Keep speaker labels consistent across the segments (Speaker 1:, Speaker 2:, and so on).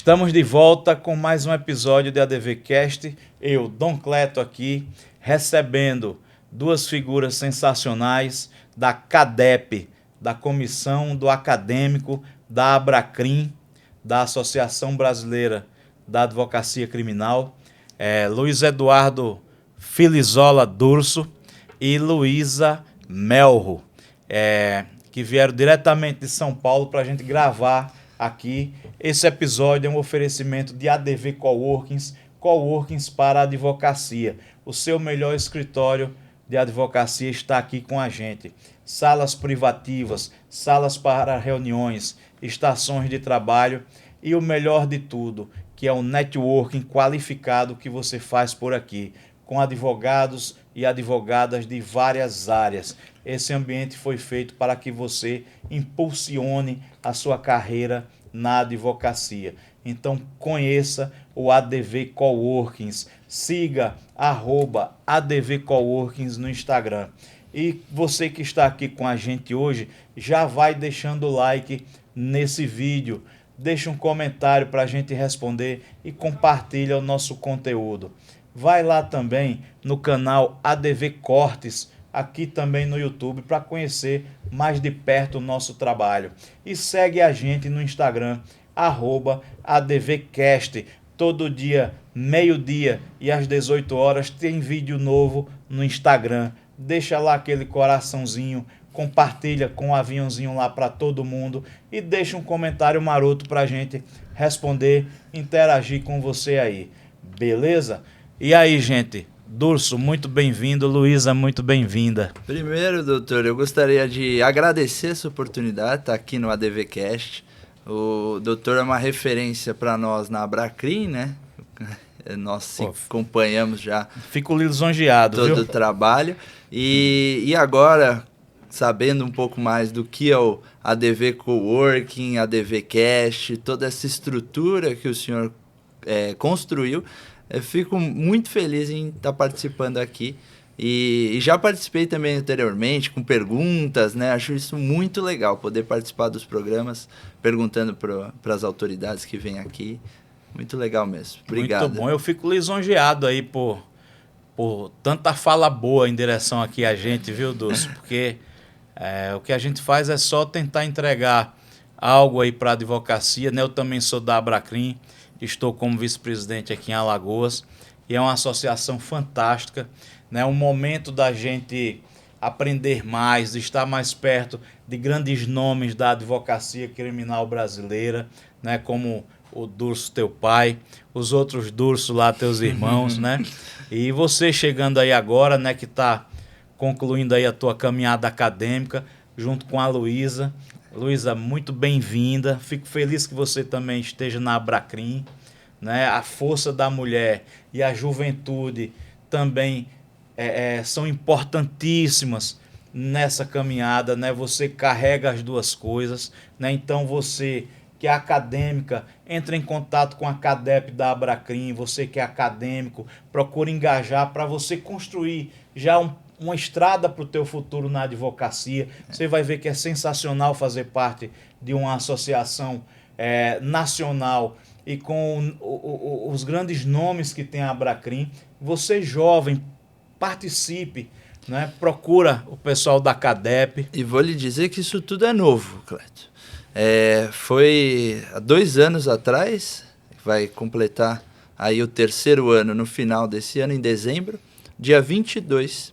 Speaker 1: Estamos de volta com mais um episódio de ADVcast. Eu, Dom Cleto, aqui, recebendo duas figuras sensacionais da CADEP, da Comissão do Acadêmico da Abracrim, da Associação Brasileira da Advocacia Criminal, Luiz Eduardo Filizola Durso e Luísa Melro, que vieram diretamente de São Paulo para a gente gravar aqui. Esse episódio é um oferecimento de ADV Coworkings, Coworkings para a advocacia. O seu melhor escritório de advocacia está aqui com a gente. Salas privativas, salas para reuniões, estações de trabalho e o melhor de tudo, que é o networking qualificado que você faz por aqui, com advogados e advogadas de várias áreas. Esse ambiente foi feito para que você impulsione a sua carreira na advocacia. Então conheça o ADV Coworkings, siga @ADV Coworkings no Instagram. E você que está aqui com a gente hoje, já vai deixando o like nesse vídeo, deixa um comentário para a gente responder e compartilha o nosso conteúdo. Vai lá também no canal ADV Cortes, aqui também no YouTube, para conhecer mais de perto o nosso trabalho. E segue a gente no Instagram, @ADVcast. Todo dia, meio-dia e às 18 horas, tem vídeo novo no Instagram. Deixa lá aquele coraçãozinho, compartilha com o aviãozinho lá para todo mundo e deixa um comentário maroto para a gente responder, interagir com você aí. Beleza? E aí, gente? Durso, muito bem-vindo. Luísa, muito bem-vinda.
Speaker 2: Primeiro, doutor, eu gostaria de agradecer essa oportunidade de estar aqui no ADVcast. O doutor é uma referência para nós na Abracrim, né? Nós se acompanhamos já.
Speaker 1: Fico lisonjeado,
Speaker 2: todo o trabalho. E agora, sabendo um pouco mais do que é o ADV Coworking, ADVcast, toda essa estrutura que o senhor construiu, eu fico muito feliz em estar participando aqui. E já participei também anteriormente com perguntas, né? Acho isso muito legal, poder participar dos programas, perguntando para as autoridades que vêm aqui. Muito legal mesmo. Obrigado.
Speaker 1: Muito bom. Eu fico lisonjeado aí por tanta fala boa em direção aqui a gente, viu, Durso? Porque o que a gente faz é só tentar entregar algo aí para a advocacia, né? Eu também sou da Abracrim, estou como vice-presidente aqui em Alagoas e é uma associação fantástica, né? Um momento da gente aprender mais, de estar mais perto de grandes nomes da advocacia criminal brasileira, né? Como o Durso, teu pai, os outros Durso lá, teus irmãos, né? E você chegando aí agora, né? Que está concluindo aí a tua caminhada acadêmica, junto com a Luísa. Luísa, muito bem-vinda. Fico feliz que você também esteja na Abracrim, né? A força da mulher e a juventude também são importantíssimas nessa caminhada, né? Você carrega as duas coisas, né? Então você que é acadêmica, entra em contato com a CADEP da Abracrim, você que é acadêmico, procura engajar para você construir já uma estrada para o teu futuro na advocacia. Você vai ver que é sensacional fazer parte de uma associação nacional e com os grandes nomes que tem a Abracrim. Você jovem, participe, né? Procura o pessoal da CADEP.
Speaker 2: E vou lhe dizer que isso tudo é novo, Cleto. Foi há 2 anos atrás, vai completar aí o 3º ano no final desse ano, em dezembro, dia 22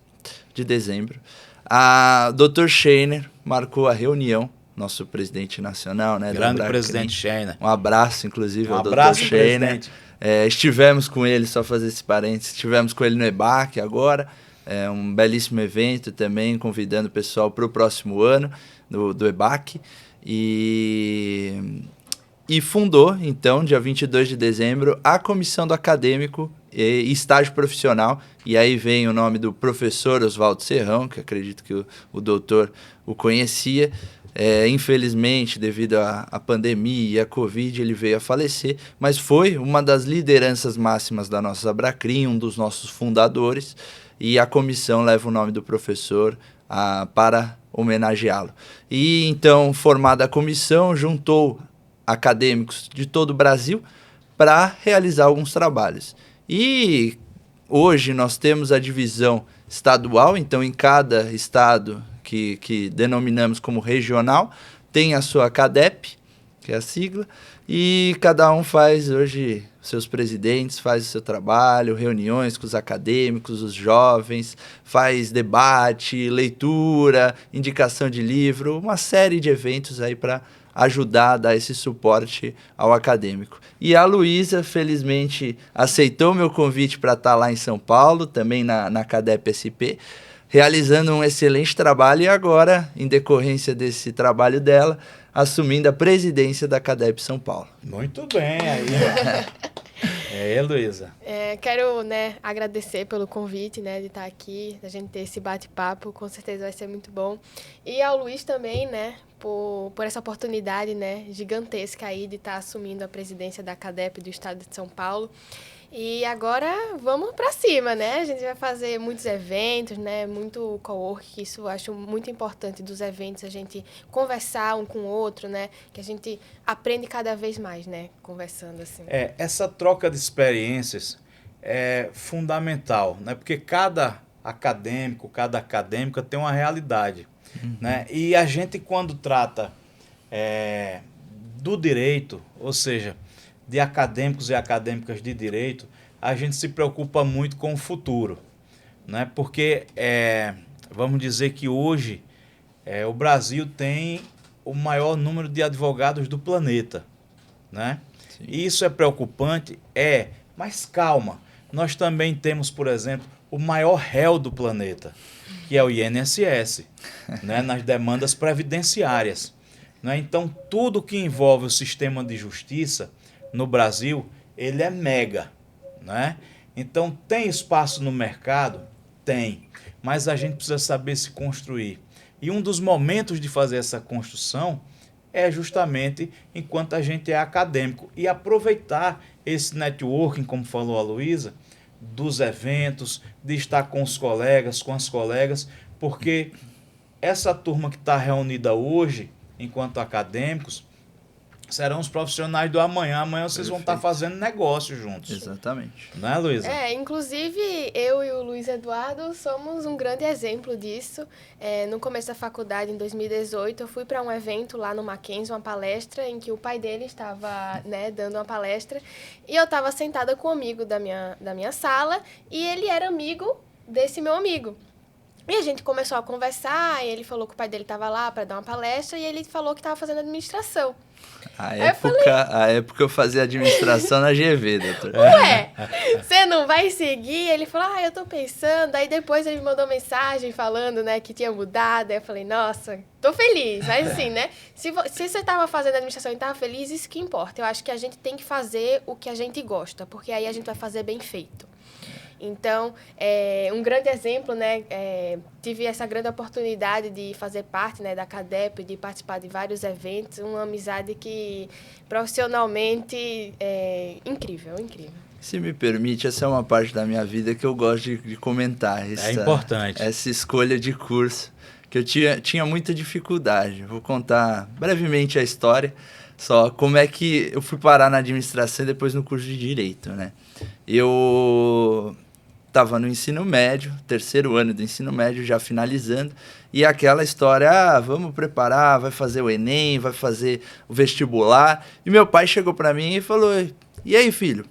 Speaker 2: de dezembro, a Dr. Scheiner marcou a reunião, nosso presidente nacional, né?
Speaker 1: Grande presidente Scheiner.
Speaker 2: Um abraço, inclusive, ao
Speaker 1: Dr.
Speaker 2: Scheiner. Estivemos com ele, só fazer esse parênteses, estivemos com ele no EBAC agora, um belíssimo evento também, convidando o pessoal para o próximo ano do EBAC. E fundou, então, dia 22 de dezembro, a Comissão do Acadêmico e Estágio Profissional. E aí vem o nome do professor Oswaldo Serrão, que acredito que o doutor o conhecia. Infelizmente, devido à pandemia e à Covid, ele veio a falecer, mas foi uma das lideranças máximas da nossa Abracrim, um dos nossos fundadores, e a comissão leva o nome do professor para homenageá-lo. E então, formada a comissão, juntou acadêmicos de todo o Brasil, para realizar alguns trabalhos. E hoje nós temos a divisão estadual, então em cada estado que denominamos como regional, tem a sua CADEP, que é a sigla, e cada um faz hoje, seus presidentes faz o seu trabalho, reuniões com os acadêmicos, os jovens, faz debate, leitura, indicação de livro, uma série de eventos aí para ajudar a dar esse suporte ao acadêmico. E a Luísa, felizmente, aceitou meu convite para estar lá em São Paulo, também na CADEP SP, realizando um excelente trabalho e agora, em decorrência desse trabalho dela, assumindo a presidência da CADEP São Paulo.
Speaker 1: Muito bem aí. Luísa.
Speaker 3: Quero, agradecer pelo convite, de estar aqui, da gente ter esse bate-papo, com certeza vai ser muito bom. E ao Luiz também, por essa oportunidade, gigantesca aí de estar assumindo a presidência da CADEP do Estado de São Paulo. E agora vamos para cima, A gente vai fazer muitos eventos, muito co-work, isso eu acho muito importante dos eventos, a gente conversar um com o outro, que a gente aprende cada vez mais, conversando assim.
Speaker 1: Essa troca de experiências é fundamental, porque cada acadêmico, cada acadêmica tem uma realidade, E a gente quando trata do direito, ou seja, de acadêmicos e acadêmicas de direito, a gente se preocupa muito com o futuro, Porque vamos dizer que hoje o Brasil tem o maior número de advogados do planeta, E isso é preocupante? Mas calma, nós também temos, por exemplo, o maior réu do planeta, que é o INSS, nas demandas previdenciárias. Então, tudo que envolve o sistema de justiça no Brasil, ele é mega, Então, tem espaço no mercado? Tem, mas a gente precisa saber se construir. E um dos momentos de fazer essa construção é justamente enquanto a gente é acadêmico e aproveitar esse networking, como falou a Luísa, dos eventos, de estar com os colegas, com as colegas, porque essa turma que está reunida hoje, enquanto acadêmicos, serão os profissionais do amanhã. Amanhã vocês vão estar fazendo negócio juntos.
Speaker 2: Exatamente.
Speaker 1: Não é, Luísa?
Speaker 3: Inclusive, eu e o Luiz Eduardo somos um grande exemplo disso. No começo da faculdade, em 2018, eu fui para um evento lá no Mackenzie, uma palestra, em que o pai dele estava dando uma palestra, e eu estava sentada com um amigo da minha sala, e ele era amigo desse meu amigo. E a gente começou a conversar, e ele falou que o pai dele estava lá para dar uma palestra, e ele falou que estava fazendo administração.
Speaker 2: A época eu fazia administração na GV, doutor.
Speaker 3: Ué, você não vai seguir? Ele falou, eu tô pensando. Aí depois ele me mandou mensagem falando, que tinha mudado. Aí eu falei, nossa, tô feliz. Mas assim, se você tava fazendo administração e tava feliz, isso que importa. Eu acho que a gente tem que fazer o que a gente gosta, porque aí a gente vai fazer bem feito. Então, um grande exemplo, tive essa grande oportunidade de fazer parte da CADEP, de participar de vários eventos, uma amizade que profissionalmente é incrível.
Speaker 2: Se me permite, essa é uma parte da minha vida que eu gosto de comentar.
Speaker 1: É importante.
Speaker 2: Essa escolha de curso, que eu tinha muita dificuldade. Vou contar brevemente a história, só como é que eu fui parar na administração e depois no curso de Direito, Eu estava no ensino médio, terceiro ano do ensino médio, já finalizando, e aquela história, vamos preparar, vai fazer o Enem, vai fazer o vestibular, e meu pai chegou para mim e falou, e aí, filho,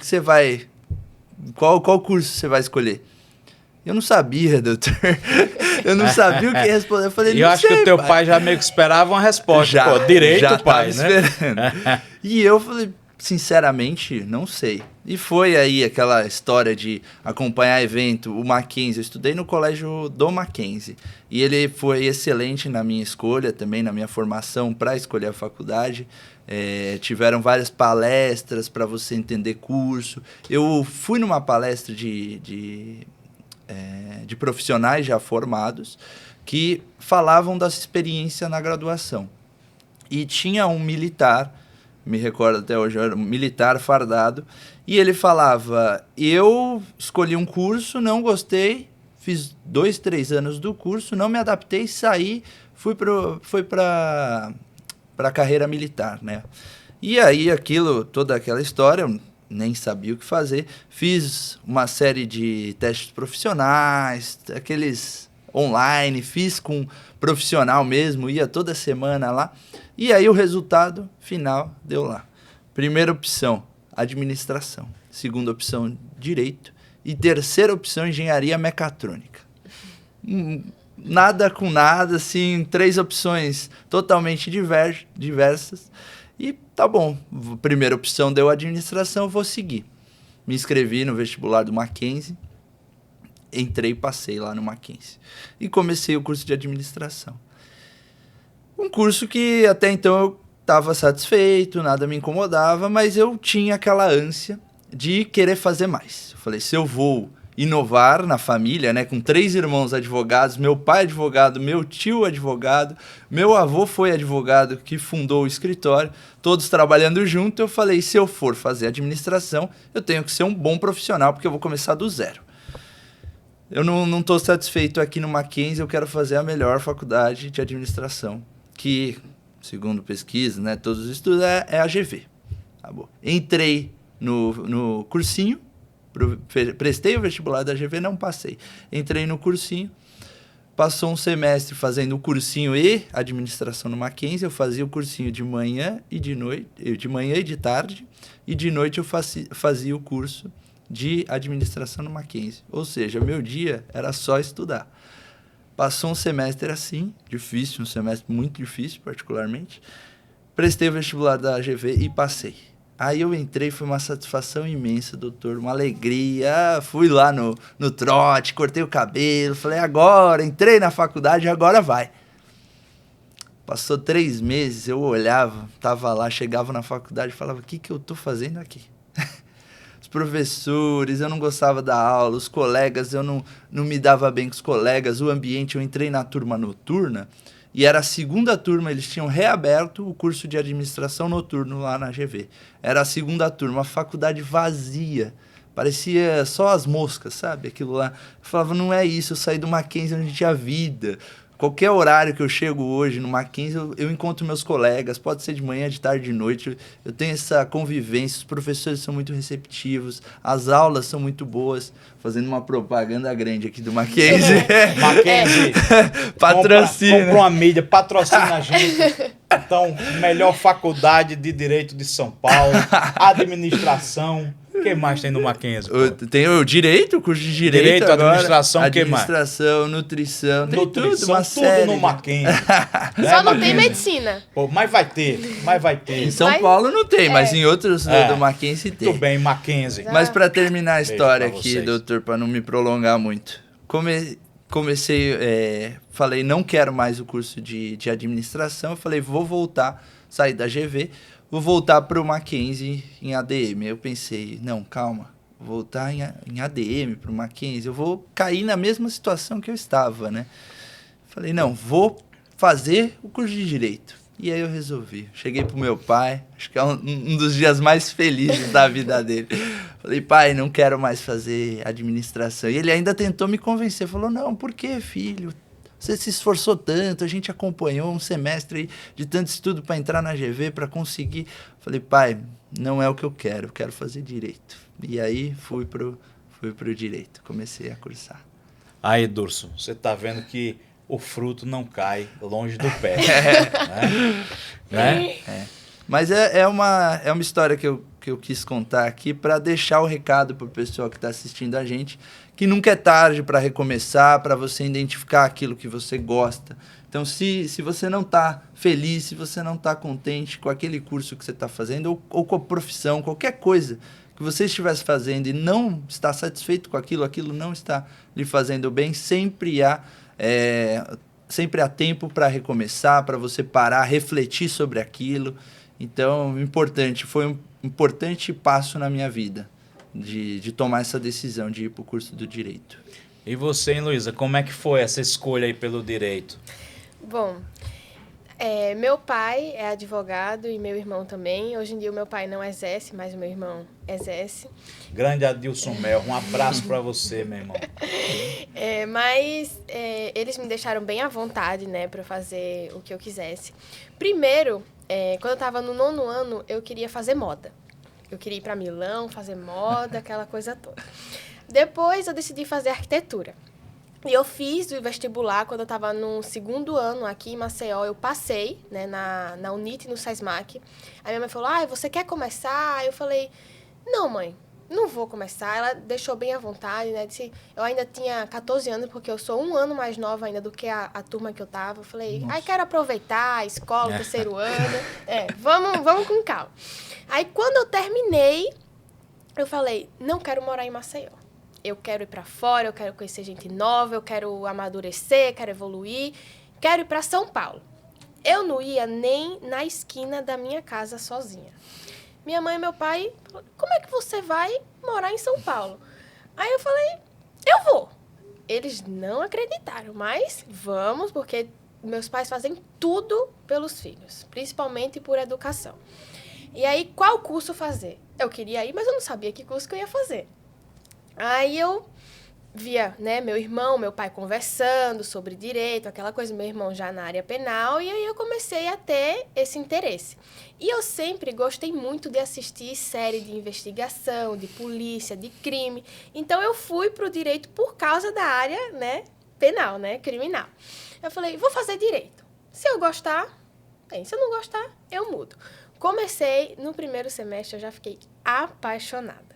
Speaker 2: você vai, qual curso você vai escolher? Eu não sabia, doutor, eu não sabia o que responder, eu falei,
Speaker 1: eu acho que o teu pai já meio que esperava uma resposta, direito, já pai,
Speaker 2: esperando. E eu falei, sinceramente, não sei. E foi aí aquela história de acompanhar evento, o Mackenzie. Eu estudei no colégio do Mackenzie. E ele foi excelente na minha escolha, também na minha formação para escolher a faculdade. Tiveram várias palestras para você entender curso. Eu fui numa palestra de profissionais já formados que falavam da experiência na graduação. E tinha um militar, me recordo até hoje, era um militar fardado, e ele falava, eu escolhi um curso, não gostei, fiz 2, 3 anos do curso, não me adaptei, saí, fui para a carreira militar, E aí toda aquela história, eu nem sabia o que fazer. Fiz uma série de testes profissionais, aqueles online, fiz com profissional mesmo, ia toda semana lá. E aí o resultado final deu lá. Primeira opção, administração. Segunda opção, direito. E terceira opção, engenharia mecatrônica. Nada com nada, assim, 3 opções totalmente diversas. E tá bom, primeira opção deu administração, vou seguir. Me inscrevi no vestibular do Mackenzie, entrei e passei lá no Mackenzie. E comecei o curso de administração. Um curso que até então eu estava satisfeito, nada me incomodava, mas eu tinha aquela ânsia de querer fazer mais. Eu falei, se eu vou inovar na família, né, com 3 irmãos advogados, meu pai advogado, meu tio advogado, meu avô foi advogado que fundou o escritório, todos trabalhando junto, eu falei, se eu for fazer administração, eu tenho que ser um bom profissional, porque eu vou começar do zero. Eu não estou satisfeito aqui no Mackenzie, eu quero fazer a melhor faculdade de administração, que, segundo pesquisa, né, todos os estudos, é a GV. Tá bom. Entrei no cursinho, prestei o vestibular da GV, não passei. Entrei no cursinho, passou um semestre fazendo o cursinho e administração no Mackenzie, eu fazia o cursinho de manhã e de noite, de manhã e de tarde, e de noite eu fazia o curso de administração no Mackenzie. Ou seja, meu dia era só estudar. Passou um semestre assim, difícil, um semestre muito difícil particularmente. Prestei o vestibular da GV e passei. Aí eu entrei, foi uma satisfação imensa, doutor, uma alegria. Fui lá no trote, cortei o cabelo, falei, agora, entrei na faculdade, agora vai. Passou 3 meses, eu olhava, tava lá, chegava na faculdade e falava, o que eu tô fazendo aqui? Os professores, eu não gostava da aula, os colegas, eu não me dava bem com os colegas, o ambiente, eu entrei na turma noturna, e era a segunda turma, eles tinham reaberto o curso de administração noturno lá na GV. Era a segunda turma, a faculdade vazia. Parecia só as moscas, sabe? Aquilo lá. Eu falava, não é isso, eu saí do Mackenzie onde tinha vida. Qualquer horário que eu chego hoje no Mackenzie, eu encontro meus colegas, pode ser de manhã, de tarde, de noite. Eu tenho essa convivência, os professores são muito receptivos, as aulas são muito boas. Fazendo uma propaganda grande aqui do Mackenzie.
Speaker 1: Mackenzie,
Speaker 2: patrocina.
Speaker 1: Compra uma mídia, patrocina a gente. Então, melhor faculdade de Direito de São Paulo, administração. O que mais tem no Mackenzie?
Speaker 2: Tem o direito, o curso de direito agora,
Speaker 1: administração, o que mais?
Speaker 2: Administração, nutrição, tem
Speaker 1: Nutrição,
Speaker 2: tudo, uma
Speaker 1: tudo
Speaker 2: série.
Speaker 1: no Mackenzie.
Speaker 3: Só não tem medicina.
Speaker 1: Pô, mas vai ter.
Speaker 2: Em São Paulo não tem, mas em outros do Mackenzie tem.
Speaker 1: Tudo bem, Mackenzie.
Speaker 2: Mas para terminar a história
Speaker 1: pra
Speaker 2: aqui,
Speaker 1: vocês.
Speaker 2: doutor, para não me prolongar muito, comecei, falei, não quero mais o curso de administração, eu falei, vou voltar, sair da GV, vou voltar para o Mackenzie em ADM. Eu pensei, não, calma, vou voltar em ADM para o Mackenzie, eu vou cair na mesma situação que eu estava, né? Falei, não, vou fazer o curso de Direito. E aí eu resolvi. Cheguei pro meu pai, acho que é um dos dias mais felizes da vida dele. Falei, pai, não quero mais fazer administração. E ele ainda tentou me convencer, falou, não, por que, filho? Você se esforçou tanto, a gente acompanhou um semestre aí de tanto estudo para entrar na GV, para conseguir. Falei, pai, não é o que eu quero fazer Direito. E aí fui pro Direito, comecei a cursar.
Speaker 1: Aí, Durso, você tá vendo que o fruto não cai longe do pé. Né?
Speaker 2: Mas é uma história que eu quis contar aqui para deixar o recado para o pessoal que está assistindo a gente, que nunca é tarde para recomeçar, para você identificar aquilo que você gosta. Então, se você não está feliz, se você não está contente com aquele curso que você está fazendo, ou com a profissão, qualquer coisa que você estivesse fazendo e não está satisfeito com aquilo não está lhe fazendo bem, sempre há tempo para recomeçar, para você parar, refletir sobre aquilo. Então, foi um importante passo na minha vida, de tomar essa decisão de ir para o curso do Direito.
Speaker 1: E você, hein, Luísa, como é que foi essa escolha aí pelo Direito?
Speaker 3: Bom, meu pai é advogado e meu irmão também. Hoje em dia o meu pai não exerce, mas o meu irmão exerce.
Speaker 1: Grande Adilson Mel, um abraço para você, meu irmão.
Speaker 3: Mas eles me deixaram bem à vontade, né, para fazer o que eu quisesse. Primeiro, quando eu estava no 9º ano, eu queria fazer moda. Eu queria ir para Milão, fazer moda, aquela coisa toda. Depois eu decidi fazer arquitetura. E eu fiz o vestibular quando eu estava no 2º ano aqui em Maceió. Eu passei, né, na UNIT e no SESMAC. Aí minha mãe falou, você quer começar? Aí eu falei, não, mãe, não vou começar. Ela deixou bem à vontade, né? Disse, eu ainda tinha 14 anos, porque eu sou 1 ano mais nova ainda do que a turma que eu tava. Eu falei, quero aproveitar a escola, o 3º ano. Vamos com calma. Aí, quando eu terminei, eu falei, não quero morar em Maceió. Eu quero ir para fora, eu quero conhecer gente nova, eu quero amadurecer, quero evoluir, quero ir para São Paulo. Eu não ia nem na esquina da minha casa sozinha. Minha mãe e meu pai falaram, como é que você vai morar em São Paulo? Aí eu falei, eu vou. Eles não acreditaram, mas vamos, porque meus pais fazem tudo pelos filhos, principalmente por educação. E aí, qual curso fazer? Eu queria ir, mas eu não sabia que curso que eu ia fazer. Aí eu via, né, meu irmão, meu pai conversando sobre direito, aquela coisa, meu irmão já na área penal, e aí eu comecei a ter esse interesse. E eu sempre gostei muito de assistir série de investigação, de polícia, de crime. Então eu fui para o direito por causa da área, né, penal, né, criminal. Eu falei, vou fazer direito. Se eu gostar, bem, se eu não gostar, eu mudo. Comecei, no 1º semestre, eu já fiquei apaixonada.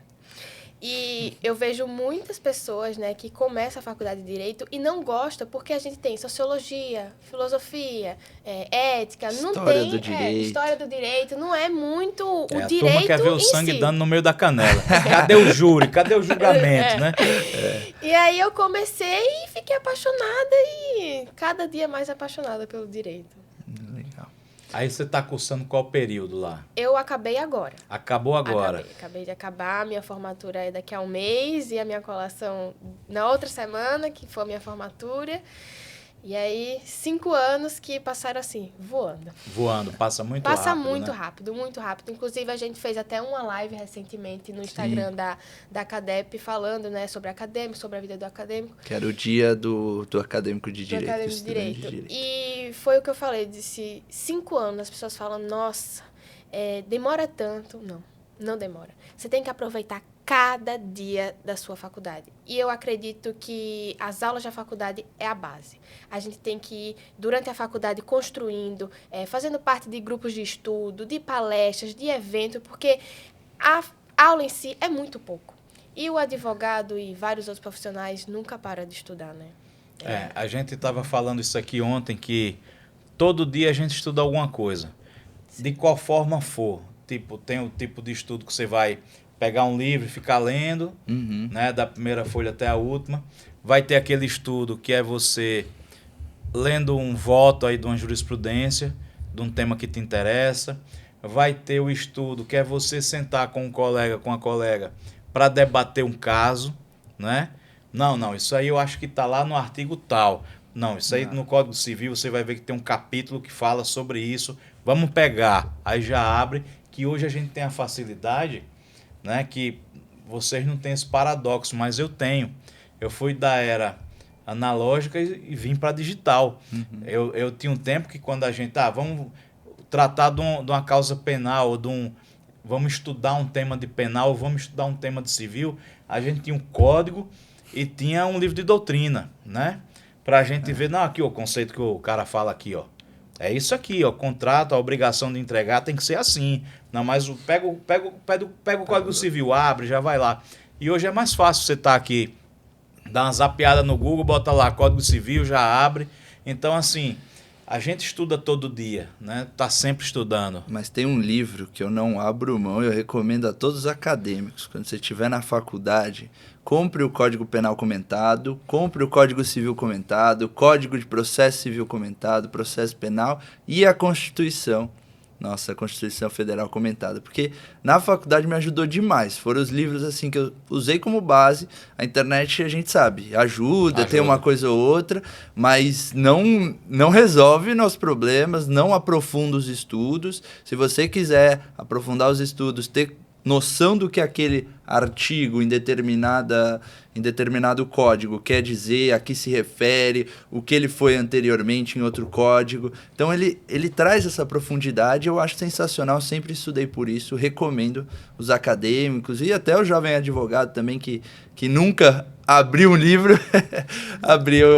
Speaker 3: E eu vejo muitas pessoas, né, que começam a faculdade de Direito e não gostam porque a gente tem sociologia, filosofia, ética, não tem...
Speaker 2: Do direito.
Speaker 3: História do direito, não é muito o direito
Speaker 1: A turma quer ver o sangue
Speaker 3: si.
Speaker 1: dando no meio da canela. Cadê o júri? Cadê o julgamento, né?
Speaker 3: E aí eu comecei e fiquei apaixonada e cada dia mais apaixonada pelo direito.
Speaker 2: Legal.
Speaker 1: Aí você está cursando qual período lá?
Speaker 3: Eu acabei agora.
Speaker 1: Acabou agora?
Speaker 3: Acabei de acabar. Minha formatura é daqui a 1 mês e a minha colação na outra semana, que foi a minha formatura. E aí, 5 anos que passaram assim, voando.
Speaker 1: Voando, passa muito
Speaker 3: Passa
Speaker 1: rápido,
Speaker 3: muito
Speaker 1: né?
Speaker 3: rápido, muito rápido. Inclusive, a gente fez até uma live recentemente no Instagram da CADEP, falando, né, sobre acadêmico, sobre a vida do acadêmico.
Speaker 2: Que era o dia do acadêmico de direito.
Speaker 3: Do acadêmico de direito. E foi o que eu falei, disse 5 anos, as pessoas falam, nossa, demora tanto. Não demora. Você tem que aproveitar cada dia da sua faculdade. E eu acredito que as aulas da faculdade é a base. A gente tem que ir, durante a faculdade, construindo, fazendo parte de grupos de estudo, de palestras, de eventos, porque a aula em si é muito pouco. E o advogado e vários outros profissionais nunca param de estudar, né?
Speaker 1: A gente estava falando isso aqui ontem, que todo dia a gente estuda alguma coisa. De qual forma for. Tipo, tem o tipo de estudo que você vai pegar um livro e ficar lendo, né, da primeira folha até a última. Vai ter aquele estudo que é você lendo um voto aí de uma jurisprudência, de um tema que te interessa. Vai ter o estudo que é você sentar com um colega, com a colega, para debater um caso, né? Não, isso aí eu acho que está lá no artigo tal. Não, isso aí no Código Civil você vai ver que tem um capítulo que fala sobre isso. Vamos pegar. Aí já abre, que hoje a gente tem a facilidade, né, que vocês não têm esse paradoxo, mas eu tenho. Eu fui da era analógica e vim para digital. Eu tinha um tempo que quando a gente... vamos tratar de uma causa penal, ou vamos estudar um tema de penal, ou vamos estudar um tema de civil, a gente tinha um código e tinha um livro de doutrina, né? Para a gente ver, aqui o conceito que o cara fala aqui, ó. É isso aqui, ó, contrato, a obrigação de entregar tem que ser assim. Não, mas pega o Código Civil, abre, já vai lá. E hoje é mais fácil você estar aqui, dar uma zapeada no Google, bota lá Código Civil, já abre. Então, assim, a gente estuda todo dia, né? Tá sempre estudando.
Speaker 2: Mas tem um livro que eu não abro mão, eu recomendo a todos os acadêmicos. Quando você estiver na faculdade, compre o Código Penal comentado, compre o Código Civil comentado, Código de Processo Civil comentado, Processo Penal e a Constituição. Nossa, a Constituição Federal comentada. Porque na faculdade me ajudou demais. Foram os livros assim que eu usei como base. A internet, a gente sabe, ajuda. Tem uma coisa ou outra, mas não resolve nossos problemas, não aprofunda os estudos. Se você quiser aprofundar os estudos, ter noção do que aquele artigo em determinado código quer dizer, a que se refere, o que ele foi anteriormente em outro código. Então ele traz essa profundidade, eu acho sensacional, sempre estudei por isso, recomendo os acadêmicos e até o jovem advogado também que nunca abriu um livro, abriu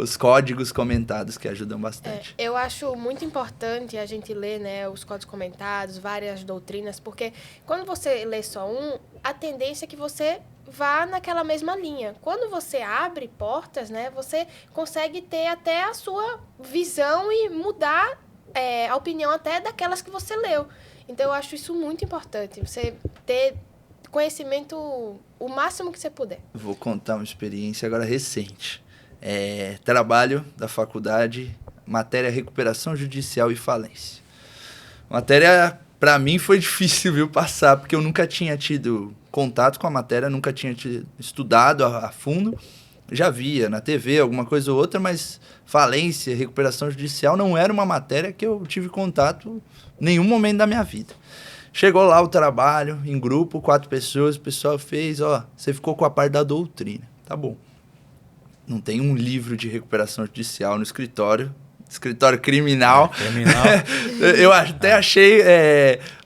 Speaker 2: os códigos comentados, que ajudam bastante.
Speaker 3: Eu acho muito importante a gente ler, né, os códigos comentados, várias doutrinas, porque quando você lê só um, a tendência é que você vá naquela mesma linha. Quando você abre portas, né, você consegue ter até a sua visão e mudar a opinião até daquelas que você leu. Então, eu acho isso muito importante, você ter conhecimento o máximo que você puder.
Speaker 2: Vou contar uma experiência agora recente. Trabalho da faculdade, matéria recuperação judicial e falência. Matéria, para mim, foi difícil, viu, passar, porque eu nunca tinha tido contato com a matéria, nunca tinha estudado a fundo. Já via na TV alguma coisa ou outra, mas falência, recuperação judicial não era uma matéria que eu tive contato em nenhum momento da minha vida. Chegou lá o trabalho, em grupo, 4 pessoas, o pessoal fez, você ficou com a parte da doutrina. Tá bom. Não tem um livro de recuperação judicial no escritório criminal.
Speaker 1: Criminal.
Speaker 2: Eu até achei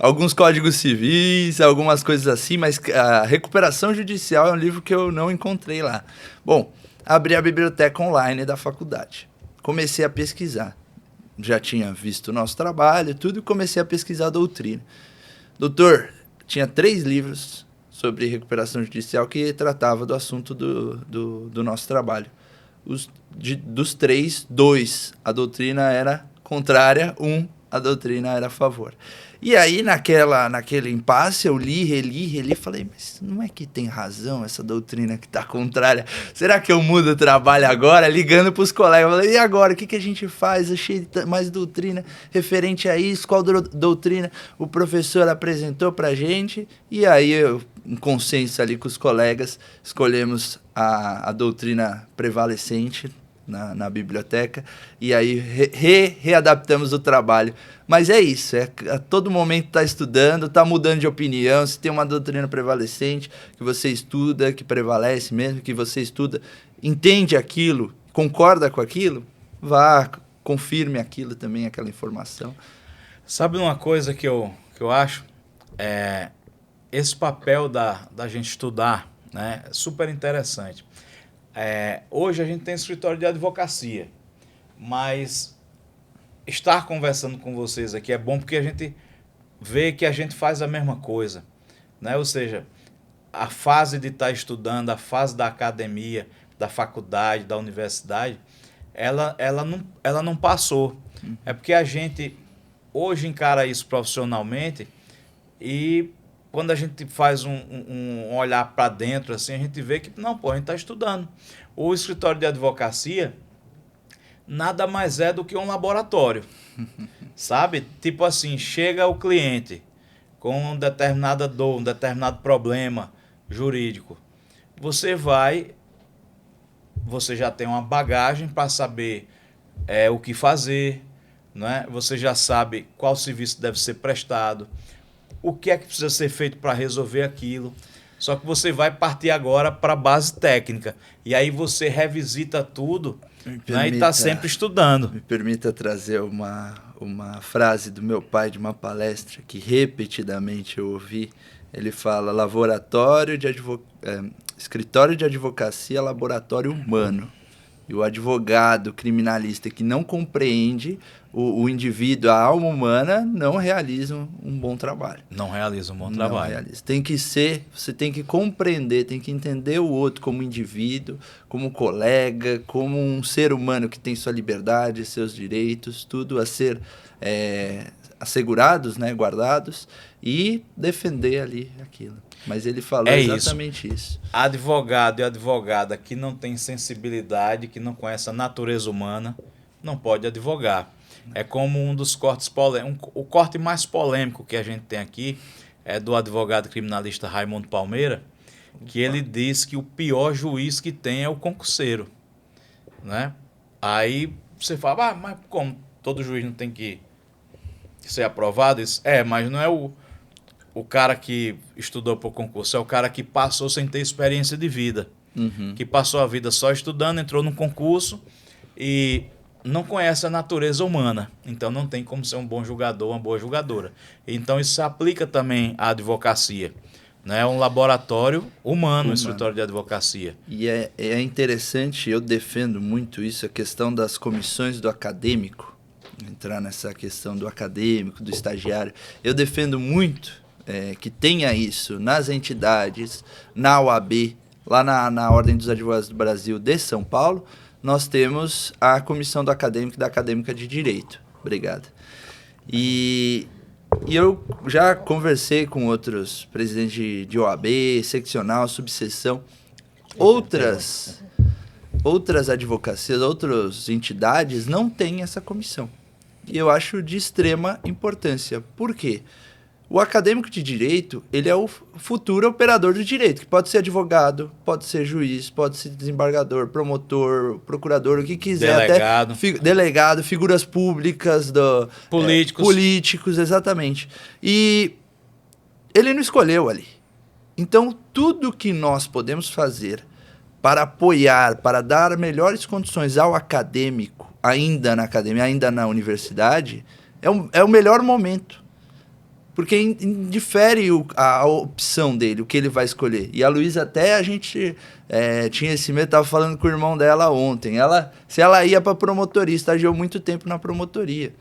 Speaker 2: alguns códigos civis, algumas coisas assim, mas a recuperação judicial é um livro que eu não encontrei lá. Bom, abri a biblioteca online da faculdade. Comecei a pesquisar. Já tinha visto o nosso trabalho, tudo, e comecei a pesquisar a doutrina. Doutor, tinha 3 livros sobre recuperação judicial que tratava do assunto do nosso trabalho. Dos 3, 2 a doutrina era contrária, 1 a doutrina era a favor. E aí, naquele impasse, eu reli e falei, mas não é que tem razão essa doutrina que está contrária? Será que eu mudo o trabalho agora? Ligando para os colegas, eu falei, e agora, o que a gente faz? Achei mais doutrina referente a isso, qual doutrina o professor apresentou para a gente? E aí, em consenso ali com os colegas, escolhemos a doutrina prevalecente na biblioteca, e aí readaptamos o trabalho. Mas é isso, a todo momento está estudando, está mudando de opinião. Se tem uma doutrina prevalecente que você estuda, que prevalece mesmo, que você estuda, entende aquilo, concorda com aquilo, vá, confirme aquilo também, aquela informação.
Speaker 1: Sabe uma coisa que eu acho? Esse papel da gente estudar, né, é super interessante. Hoje a gente tem escritório de advocacia, mas estar conversando com vocês aqui é bom porque a gente vê que a gente faz a mesma coisa, né? Ou seja, a fase de estar estudando, a fase da academia, da faculdade, da universidade, ela não passou. É porque a gente hoje encara isso profissionalmente e quando a gente faz um olhar para dentro, assim, a gente vê que, a gente está estudando. O escritório de advocacia nada mais é do que um laboratório, sabe? Tipo assim, chega o cliente com determinada dor, um determinado problema jurídico. Você já tem uma bagagem para saber o que fazer, né? Você já sabe qual serviço deve ser prestado, o que é que precisa ser feito para resolver aquilo. Só que você vai partir agora para a base técnica. E aí você revisita tudo, né, e está sempre estudando.
Speaker 2: Me permita trazer uma frase do meu pai de uma palestra que repetidamente eu ouvi. Ele fala, escritório de advocacia, laboratório humano. E o advogado criminalista que não compreende o indivíduo, a alma humana, não realiza um bom trabalho.
Speaker 1: Não realiza um bom trabalho.
Speaker 2: Realiza. Você tem que compreender, tem que entender o outro como indivíduo, como colega, como um ser humano que tem sua liberdade, seus direitos, tudo a ser assegurados, né, guardados, e defender ali aquilo. Mas ele falou exatamente isso.
Speaker 1: Advogado e advogada que não tem sensibilidade, que não conhece a natureza humana, não pode advogar. É como um dos cortes polêmicos. O corte mais polêmico que a gente tem aqui é do advogado criminalista Raimundo Palmeira, que ele diz que o pior juiz que tem é o concurseiro, né? Aí você fala, mas como todo juiz não tem que ser aprovado? Isso, mas não é o cara que estudou para o concurso é o cara que passou sem ter experiência de vida. Que passou a vida só estudando, entrou num concurso e não conhece a natureza humana. Então não tem como ser um bom julgador, uma boa julgadora. Então isso se aplica também à advocacia. Né? É um laboratório humano, o escritório de advocacia.
Speaker 2: E é interessante, eu defendo muito isso, a questão das comissões do acadêmico, entrar nessa questão do acadêmico, do estagiário. Eu defendo muito que tenha isso nas entidades, na OAB, lá na Ordem dos Advogados do Brasil de São Paulo, nós temos a comissão do acadêmico e da acadêmica de direito. Obrigado. E eu já conversei com outros presidentes de OAB, seccional, subseção, outras advocacias, outras entidades não têm essa comissão. E eu acho de extrema importância. Por quê? O acadêmico de direito, ele é o futuro operador do direito, que pode ser advogado, pode ser juiz, pode ser desembargador, promotor, procurador, o que quiser.
Speaker 1: Delegado.
Speaker 2: Até delegado, figuras públicas, políticos, exatamente. E ele não escolheu ali. Então, tudo que nós podemos fazer para apoiar, para dar melhores condições ao acadêmico, ainda na academia, ainda na universidade, é o melhor momento. Porque indifere a opção dele, o que ele vai escolher. E a Luísa até a gente tinha esse medo, estava falando com o irmão dela ontem. Se ela ia para a promotoria, estagiou muito tempo na promotoria.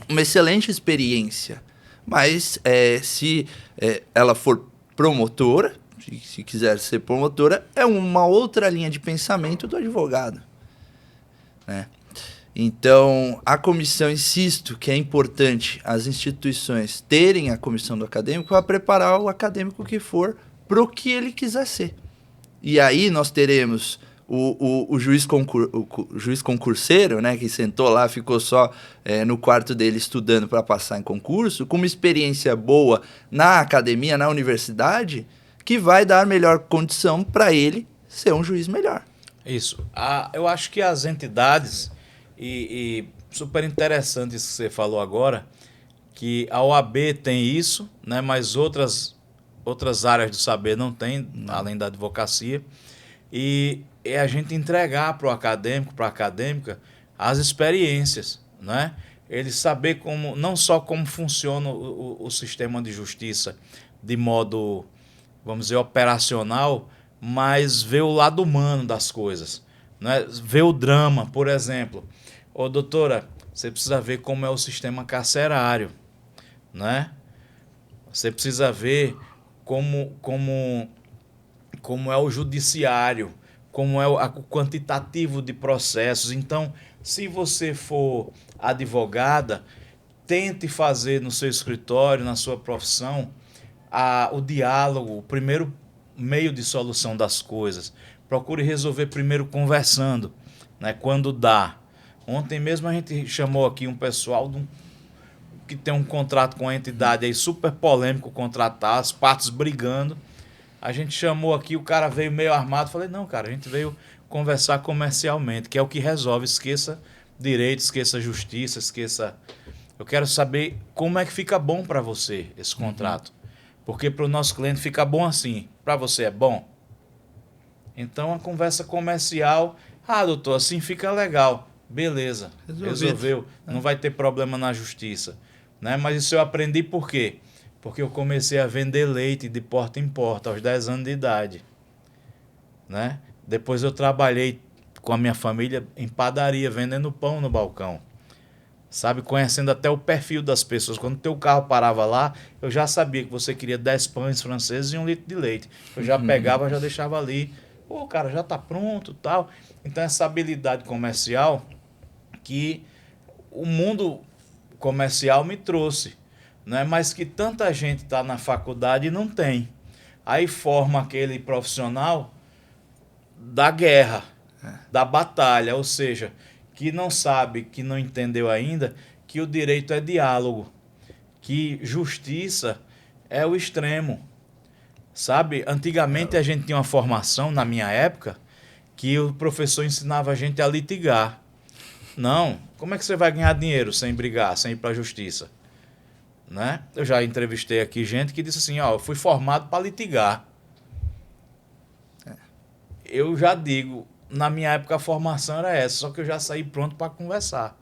Speaker 2: Uma excelente experiência. Mas se ela for promotora, se quiser ser promotora, é uma outra linha de pensamento do advogado. Né? Então, a comissão, insisto, que é importante as instituições terem a comissão do acadêmico para preparar o acadêmico que for para o que ele quiser ser. E aí nós teremos o juiz concurseiro, né, que sentou lá, ficou só no quarto dele estudando para passar em concurso, com uma experiência boa na academia, na universidade, que vai dar melhor condição para ele ser um juiz melhor.
Speaker 1: Isso. Eu acho que as entidades... E super interessante isso que você falou agora, que a OAB tem isso, né, mas outras áreas do saber não tem, além da advocacia. E é a gente entregar para o acadêmico, para a acadêmica, as experiências, né? Ele saber não só como funciona o sistema de justiça de modo, vamos dizer, operacional, mas ver o lado humano das coisas, né? Ver o drama, por exemplo. Ô, doutora, você precisa ver como é o sistema carcerário, né? Você precisa ver como é o judiciário, como é o quantitativo de processos. Então, se você for advogada, tente fazer no seu escritório, na sua profissão, o diálogo, o primeiro meio de solução das coisas. Procure resolver primeiro conversando, né? Quando dá. Ontem mesmo a gente chamou aqui um pessoal que tem um contrato com a entidade aí super polêmico, contratar, as partes brigando. A gente chamou aqui, o cara veio meio armado. Falei, não, cara, a gente veio conversar comercialmente, que é o que resolve. Esqueça direito, esqueça justiça, esqueça... Eu quero saber como é que fica bom para você esse contrato. Porque para o nosso cliente fica bom assim. Para você é bom? Então, a conversa comercial... doutor, assim fica legal. Beleza, resolveu. Não vai ter problema na justiça. Né? Mas isso eu aprendi por quê? Porque eu comecei a vender leite de porta em porta aos 10 anos de idade. Né? Depois eu trabalhei com a minha família em padaria, vendendo pão no balcão. Sabe, conhecendo até o perfil das pessoas. Quando teu carro parava lá, eu já sabia que você queria 10 pães franceses e 1 litro de leite. Eu já pegava, já deixava ali. Pô, cara, já tá pronto, tal. Então, essa habilidade comercial que o mundo comercial me trouxe, né? Mas que tanta gente está na faculdade e não tem. Aí forma aquele profissional da guerra, da batalha, ou seja, que não sabe, que não entendeu ainda que o direito é diálogo, que justiça é o extremo. Sabe, antigamente a gente tinha uma formação, na minha época, que o professor ensinava a gente a litigar. Não, como é que você vai ganhar dinheiro sem brigar, sem ir para a justiça? né? Eu já entrevistei aqui gente que disse assim, ó, eu fui formado para litigar. Eu já digo, na minha época a formação era essa, só que eu já saí pronto para conversar.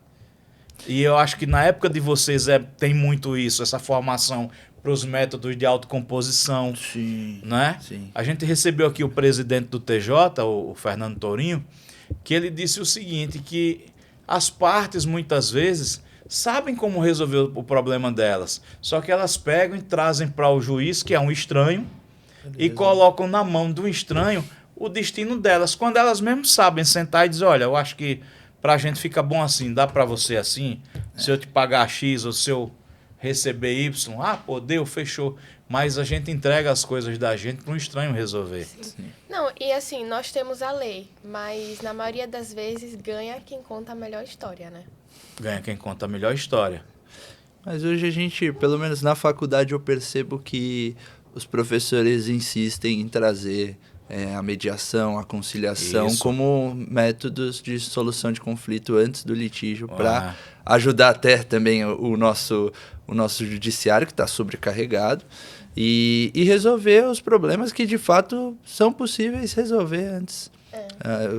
Speaker 1: E eu acho que na época de vocês tem muito isso, essa formação para os métodos de autocomposição,
Speaker 2: Sim,
Speaker 1: né?
Speaker 2: sim.
Speaker 1: A gente recebeu aqui o presidente do TJ, o Fernando Tourinho, que ele disse o seguinte, que as partes muitas vezes sabem como resolver o problema delas, só que elas pegam e trazem para o juiz, que é um estranho, e colocam na mão do estranho o destino delas, quando elas mesmas sabem sentar e dizer, olha, eu acho que pra gente fica bom assim, dá pra você assim, se eu te pagar X ou se eu receber Y, pô, deu, fechou. Mas a gente entrega as coisas da gente para um estranho resolver.
Speaker 2: Sim.
Speaker 3: Não, e assim, nós temos a lei, mas na maioria das vezes ganha quem conta a melhor história, né?
Speaker 1: Ganha quem conta a melhor história.
Speaker 2: Mas hoje a gente, pelo menos na faculdade, eu percebo que os professores insistem em trazer a mediação, a conciliação
Speaker 1: Isso.
Speaker 2: como métodos de solução de conflito antes do litígio, para ajudar até também o nosso judiciário, que está sobrecarregado, e resolver os problemas que de fato são possíveis resolver antes.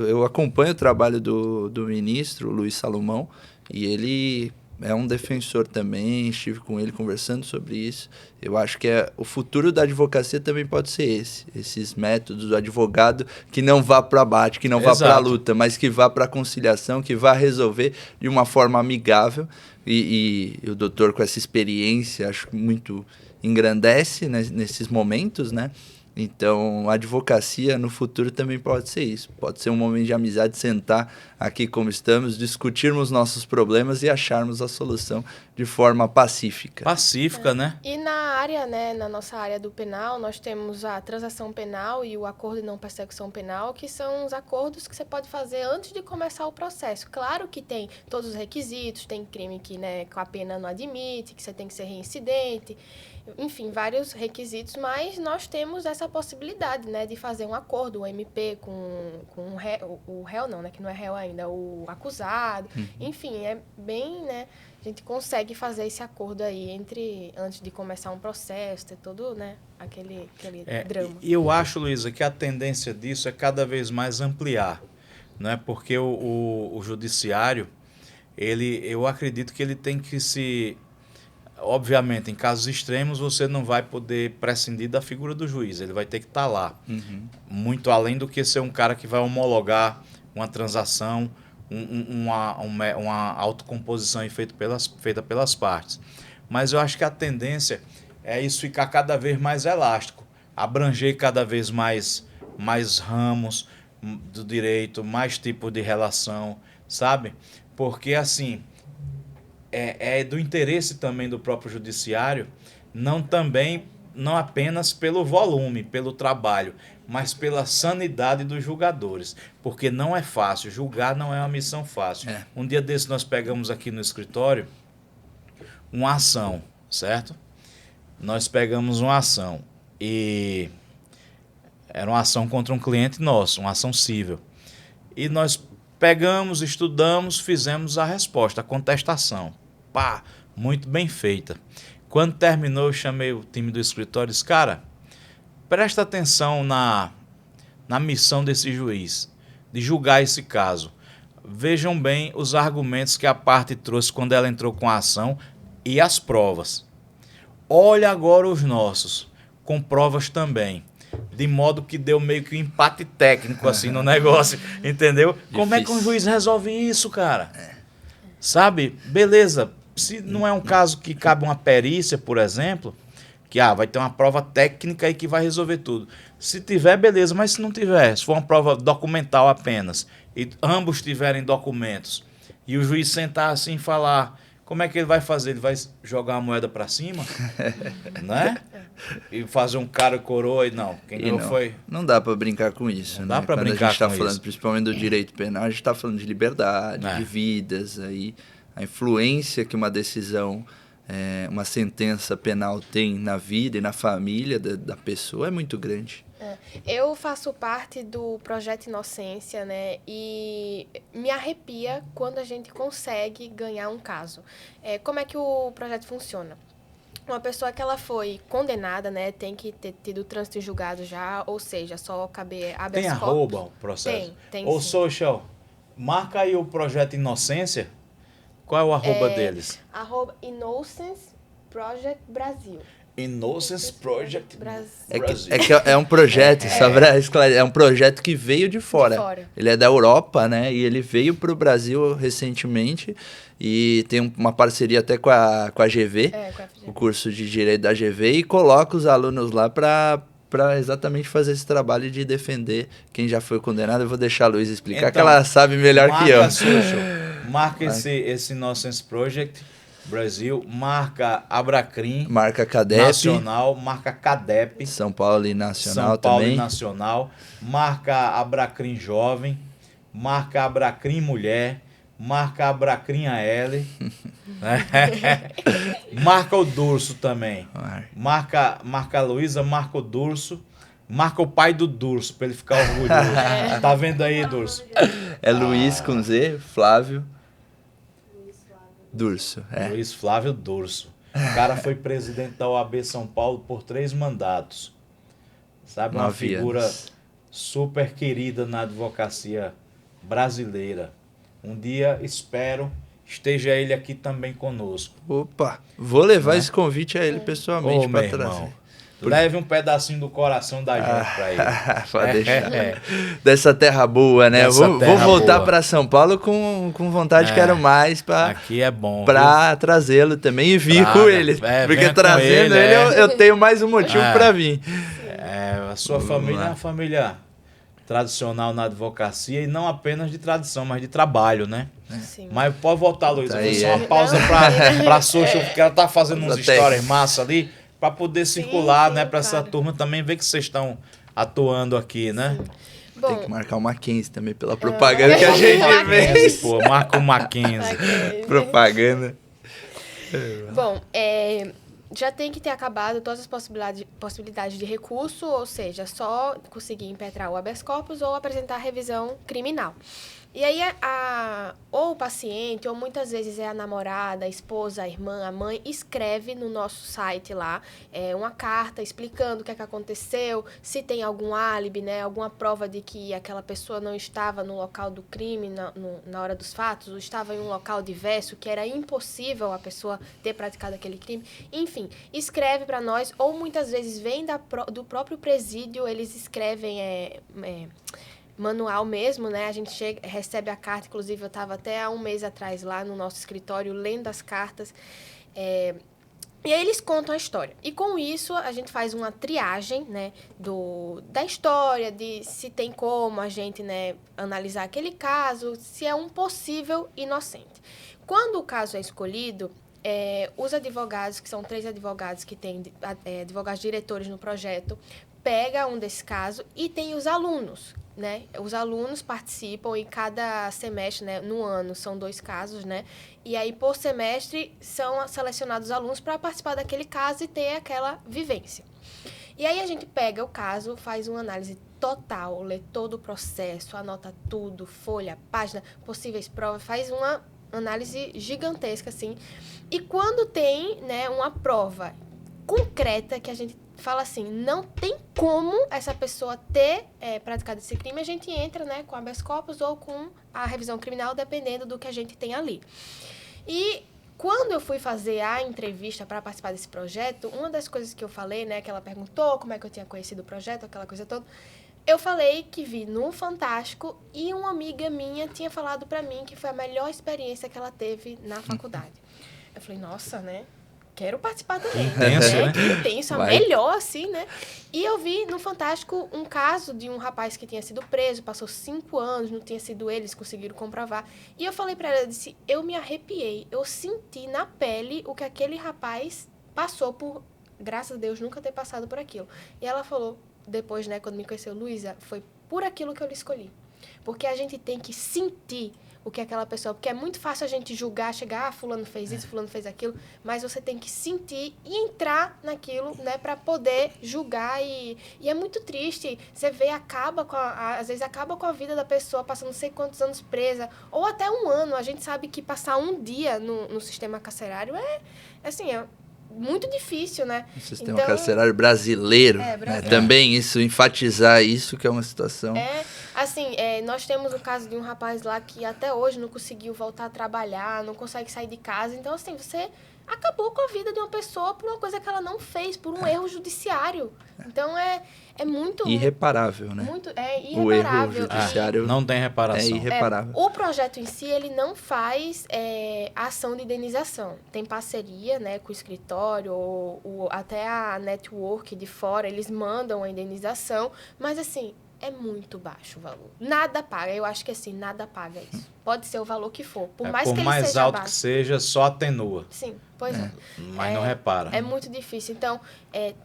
Speaker 2: Eu acompanho o trabalho do ministro Luiz Salomão, e ele é um defensor também, estive com ele conversando sobre isso. Eu acho que o futuro da advocacia também pode ser esses métodos do advogado que não vá para abate, que não vá para a luta, mas que vá para a conciliação, que vá resolver de uma forma amigável. E o doutor, com essa experiência, acho que muito engrandece, né, nesses momentos, né? Então, a advocacia no futuro também pode ser isso. Pode ser um momento de amizade, sentar aqui como estamos, discutirmos nossos problemas e acharmos a solução de forma pacífica.
Speaker 1: Pacífica, né?
Speaker 3: E na área, né, na nossa área do penal, nós temos a transação penal e o acordo de não persecução penal, que são os acordos que você pode fazer antes de começar o processo. Claro que tem todos os requisitos, tem crime que, né, com a pena não admite, que você tem que ser reincidente, enfim, vários requisitos, mas nós temos essa possibilidade, né, de fazer um acordo, o MP com o réu não, né, que não é réu ainda, o acusado, enfim, é bem, né, a gente consegue fazer esse acordo aí antes de começar um processo, ter todo, né, aquele drama.
Speaker 1: E eu acho, Luísa, que a tendência disso é cada vez mais ampliar, né, porque o judiciário, eu acredito que ele tem que se... Obviamente, em casos extremos, você não vai poder prescindir da figura do juiz. Ele vai ter que estar lá. Muito além do que ser um cara que vai homologar uma transação, uma autocomposição feita pelas partes. Mas eu acho que a tendência é isso ficar cada vez mais elástico, abranger cada vez mais ramos do direito, mais tipos de relação, sabe? Porque, assim... É do interesse também do próprio judiciário, não apenas pelo volume, pelo trabalho, mas pela sanidade dos julgadores. Porque não é fácil, julgar não é uma missão fácil. Um dia desse nós pegamos aqui no escritório uma ação, certo? Nós pegamos uma ação e era uma ação contra um cliente nosso, uma ação civil. E nós pegamos, estudamos, fizemos a resposta, a contestação. Pá, muito bem feita. Quando terminou, eu chamei o time do escritório e disse, cara, presta atenção na missão desse juiz, de julgar esse caso. Vejam bem os argumentos que a parte trouxe quando ela entrou com a ação e as provas. Olha agora os nossos, com provas também. De modo que deu meio que um empate técnico assim no negócio, entendeu? Difícil. Como é que um juiz resolve isso, cara? Sabe? Beleza, se não é um caso que cabe uma perícia, por exemplo, que vai ter uma prova técnica aí que vai resolver tudo. Se tiver, beleza, mas se não tiver, se for uma prova documental apenas, e ambos tiverem documentos, e o juiz sentar assim e falar... Como é que ele vai fazer? Ele vai jogar a moeda para cima, né? E fazer um cara coroa e não. Quem ganhou foi...
Speaker 2: Não dá para brincar com isso,
Speaker 1: não
Speaker 2: né?
Speaker 1: Dá para brincar com isso.
Speaker 2: Quando a gente está falando, principalmente do direito penal, a gente está falando de liberdade, de vidas. Aí, a influência que uma decisão, uma sentença penal tem na vida e na família da pessoa é muito grande.
Speaker 3: Eu faço parte do Projeto Inocência, né? E me arrepia quando a gente consegue ganhar um caso. Como é que o projeto funciona? uma pessoa que ela foi condenada, né, tem que ter tido trânsito em julgado já, ou seja, só caber habeas
Speaker 1: Tem
Speaker 3: corpus.
Speaker 1: arroba o processo?
Speaker 3: Tem
Speaker 1: Ô,
Speaker 3: sim.
Speaker 1: Social, marca aí o Projeto Inocência. Qual é o arroba deles?
Speaker 3: @Innocence Project Brasil.
Speaker 1: Innocence Project
Speaker 3: Brasil.
Speaker 2: É um projeto, só pra esclarecer, é um projeto que veio de fora.
Speaker 3: De fora.
Speaker 2: Ele é da Europa, né? E ele veio para o Brasil recentemente e tem uma parceria até com a GV,
Speaker 3: Com a FGV.
Speaker 2: o curso de Direito da GV, e coloca os alunos lá para exatamente fazer esse trabalho de defender quem já foi condenado. Eu vou deixar a Luísa explicar, que
Speaker 1: Então,
Speaker 2: ela sabe melhor que eu.
Speaker 1: Marca esse Innocence Project Brasil, marca Abracrim,
Speaker 2: Marca CADEP,
Speaker 1: Nacional, marca CADEP,
Speaker 2: São Paulo e Nacional
Speaker 1: São Paulo
Speaker 2: também.
Speaker 1: e Nacional, marca Abracrim Jovem, marca Abracrim Mulher, marca Abracrim AL, marca o Durso também, marca a Luísa, marca o Durso, marca o pai do Durso, para ele ficar orgulhoso. Tá vendo aí, Durso?
Speaker 2: É Luiz com Z, Flávio. Durso,
Speaker 1: Luiz Flávio Durso. O cara foi presidente da OAB São Paulo por 3 mandatos. Sabe, uma
Speaker 2: 9
Speaker 1: figura
Speaker 2: anos.
Speaker 1: super querida na advocacia brasileira. Um dia, espero, esteja ele aqui também conosco.
Speaker 2: Opa, vou levar esse convite a ele pessoalmente
Speaker 1: Ô,
Speaker 2: para
Speaker 1: meu
Speaker 2: trazer.
Speaker 1: irmão, leve um pedacinho do coração da gente pra ele.
Speaker 2: Pode deixar. Dessa terra boa, né?
Speaker 1: Dessa
Speaker 2: Vou
Speaker 1: terra
Speaker 2: voltar
Speaker 1: boa.
Speaker 2: para São Paulo com vontade, quero mais para
Speaker 1: Aqui é bom.
Speaker 2: trazê-lo também e vir
Speaker 1: Traga.
Speaker 2: com ele.
Speaker 1: Venha
Speaker 2: Porque
Speaker 1: com
Speaker 2: trazendo ele, eu tenho mais um motivo para vir.
Speaker 1: A sua família é uma família tradicional na advocacia e não apenas de tradição, mas de trabalho, né?
Speaker 3: Sim.
Speaker 1: Mas pode voltar, Luiz.
Speaker 2: Tá
Speaker 1: Eu vou
Speaker 2: aí,
Speaker 1: só uma
Speaker 2: é.
Speaker 1: pausa pra social, porque ela tá fazendo uns
Speaker 2: Até.
Speaker 1: stories massa ali, pra poder circular,
Speaker 3: sim,
Speaker 1: né? Pra essa
Speaker 3: claro.
Speaker 1: turma também ver que vocês estão atuando aqui, né?
Speaker 2: Tem
Speaker 3: Bom,
Speaker 2: que marcar o Mackenzie também pela propaganda que a gente
Speaker 1: Mackenzie,
Speaker 2: fez.
Speaker 1: pô, marca o Mackenzie.
Speaker 2: Propaganda.
Speaker 3: Bom, já tem que ter acabado todas as possibilidades de recurso, ou seja, só conseguir impetrar o habeas corpus ou apresentar revisão criminal. E aí, ou o paciente, ou muitas vezes é a namorada, a esposa, a irmã, a mãe, escreve no nosso site lá uma carta explicando o que é que aconteceu, se tem algum álibi, né, alguma prova de que aquela pessoa não estava no local do crime na hora dos fatos, ou estava em um local diverso, que era impossível a pessoa ter praticado aquele crime. Enfim, escreve para nós, ou muitas vezes vem do próprio presídio, eles escrevem manual mesmo, né? A gente recebe a carta, inclusive eu estava até há um mês atrás lá no nosso escritório lendo as cartas. E aí eles contam a história. E com isso a gente faz uma triagem, né, da história, de se tem como a gente, né, analisar aquele caso, se é um possível inocente. Quando o caso é escolhido, os advogados, que são 3 advogados que têm advogados diretores no projeto, pega um desse caso e tem os alunos, né? Os alunos participam e cada semestre, né, no ano, são 2 casos, né? E aí, por semestre, são selecionados os alunos para participar daquele caso e ter aquela vivência. E aí, a gente pega o caso, faz uma análise total, lê todo o processo, anota tudo, folha, página, possíveis provas, faz uma análise gigantesca, assim. E quando tem, né, uma prova concreta que a gente fala assim, não tem como essa pessoa ter praticado esse crime, a gente entra, né, com habeas corpus ou com a revisão criminal, dependendo do que a gente tem ali. E quando eu fui fazer a entrevista para participar desse projeto, uma das coisas que eu falei, né, que ela perguntou como é que eu tinha conhecido o projeto, aquela coisa toda, eu falei que vi no Fantástico e uma amiga minha tinha falado para mim que foi a melhor experiência que ela teve na faculdade. Eu falei, nossa, né? Quero participar também.
Speaker 1: Intenso, né?
Speaker 3: Que intenso, a melhor, assim, né? E eu vi no Fantástico um caso de um rapaz que tinha sido preso, passou 5 anos, não tinha sido eles, conseguiram comprovar. E eu falei pra ela, eu disse, eu me arrepiei, eu senti na pele o que aquele rapaz passou por, graças a Deus, nunca ter passado por aquilo. E ela falou, depois, né, quando me conheceu, Luísa, foi por aquilo que eu lhe escolhi. Porque a gente tem que sentir o que é aquela pessoa, porque é muito fácil a gente julgar, chegar, fulano fez isso, fulano fez aquilo, mas você tem que sentir e entrar naquilo, né, para poder julgar e é muito triste, você vê, às vezes acaba com a vida da pessoa, passando não sei quantos anos presa, ou até 1 ano, a gente sabe que passar um dia no sistema carcerário assim, muito difícil, né?
Speaker 2: O sistema carcerário brasileiro. Né? Também isso, enfatizar isso, que é uma situação...
Speaker 3: Assim, nós temos o caso de um rapaz lá que até hoje não conseguiu voltar a trabalhar, não consegue sair de casa. Então, assim, você acabou com a vida de uma pessoa por uma coisa que ela não fez, por um erro judiciário. Então, é muito...
Speaker 2: Irreparável, né?
Speaker 3: Irreparável.
Speaker 2: O erro judiciário
Speaker 1: não tem reparação.
Speaker 2: É irreparável.
Speaker 3: O projeto em si, ele não faz ação de indenização. Tem parceria, né, com o escritório, ou até a network de fora, eles mandam a indenização, mas assim... É muito baixo o valor. Nada paga. Eu acho que assim, nada paga isso. Pode ser o valor que for. Por mais que ele seja
Speaker 1: alto
Speaker 3: baixo.
Speaker 1: Que seja, só atenua.
Speaker 3: Sim, pois é.
Speaker 1: Mas não repara.
Speaker 3: É muito difícil. Então,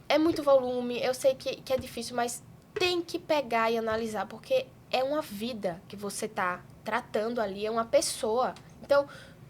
Speaker 3: é muito volume. Eu sei que é difícil, mas tem que pegar e analisar, porque é uma vida que você está tratando ali, é uma pessoa. Então,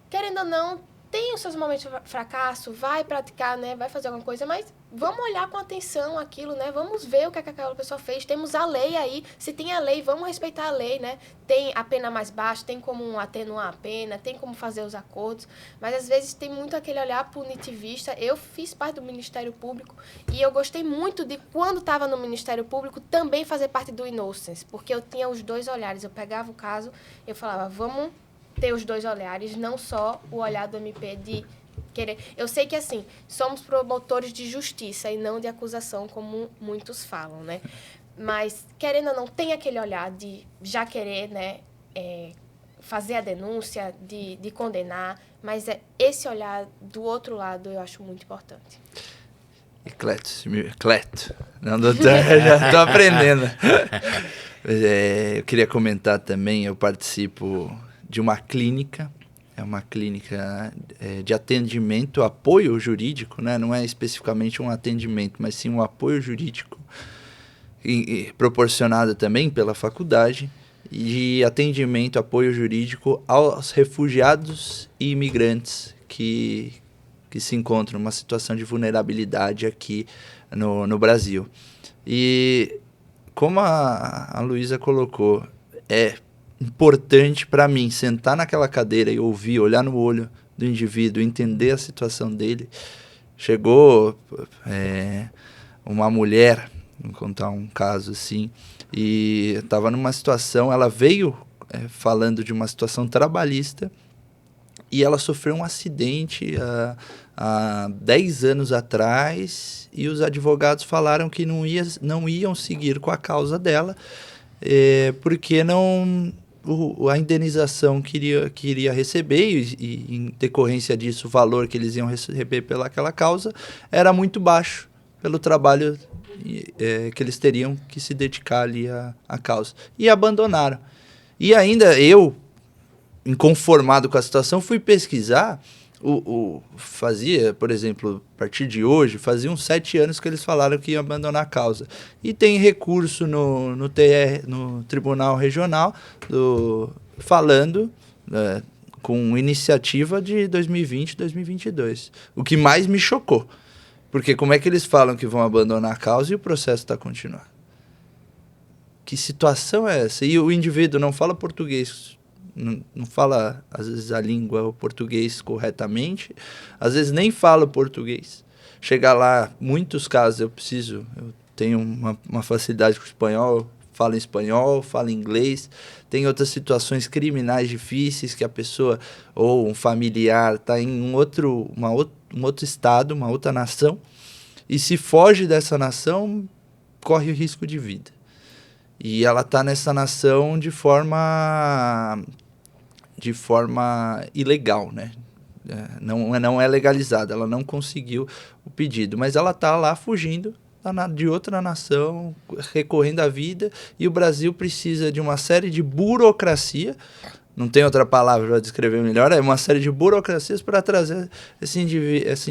Speaker 3: querendo ou não, tem os seus momentos de fracasso, vai praticar, né? Vai fazer alguma coisa, mas vamos olhar com atenção aquilo, né? Vamos ver o que aquela pessoa fez. Temos a lei aí. Se tem a lei, vamos respeitar a lei, né? Tem a pena mais baixa, tem como atenuar a pena, tem como fazer os acordos. Mas, às vezes, tem muito aquele olhar punitivista. Eu fiz parte do Ministério Público e eu gostei muito de, quando estava no Ministério Público, também fazer parte do Innocence, porque eu tinha os dois olhares. Eu pegava o caso, eu falava, vamos ter os dois olhares, não só o olhar do MP de querer... Eu sei que, assim, somos promotores de justiça e não de acusação, como muitos falam, né? Mas, querendo ou não, tem aquele olhar de já querer, né, fazer a denúncia, de condenar, mas esse olhar do outro lado eu acho muito importante.
Speaker 2: Cleto. Não, doutor, já estou aprendendo. Eu queria comentar também, eu participo de uma clínica, é uma clínica de atendimento, apoio jurídico, né? Não é especificamente um atendimento, mas sim um apoio jurídico, proporcionado também pela faculdade, de atendimento, apoio jurídico aos refugiados e imigrantes que se encontram numa situação de vulnerabilidade aqui no Brasil. E como a Luísa colocou, é importante para mim sentar naquela cadeira e ouvir, olhar no olho do indivíduo, entender a situação dele. Chegou uma mulher, vou contar um caso assim, e estava numa situação, ela veio falando de uma situação trabalhista e ela sofreu um acidente há 10 anos atrás e os advogados falaram que não iam seguir com a causa dela, porque a indenização que iria receber e em decorrência disso o valor que eles iam receber pelaquela causa era muito baixo pelo trabalho que eles teriam que se dedicar ali à causa. E abandonaram. E ainda eu, inconformado com a situação, fui pesquisar. Fazia, por exemplo, a partir de hoje, fazia uns 7 anos que eles falaram que iam abandonar a causa. E tem recurso no Tribunal Regional falando com iniciativa de 2020, 2022. O que mais me chocou. Porque como é que eles falam que vão abandonar a causa e o processo está continuando? Que situação é essa? E o indivíduo não fala português, não fala, às vezes, a língua, o português corretamente, às vezes nem fala o português. Chegar lá, muitos casos eu tenho uma facilidade com o espanhol, falo inglês, tem outras situações criminais difíceis que a pessoa ou um familiar está em um outro estado, uma outra nação, e se foge dessa nação, corre o risco de vida. E ela está nessa nação de forma ilegal, né? Não é legalizada, ela não conseguiu o pedido, mas ela está lá fugindo de outra nação, recorrendo à vida, e o Brasil precisa de uma série de burocracia, não tem outra palavra para descrever melhor, é uma série de burocracias para trazer esse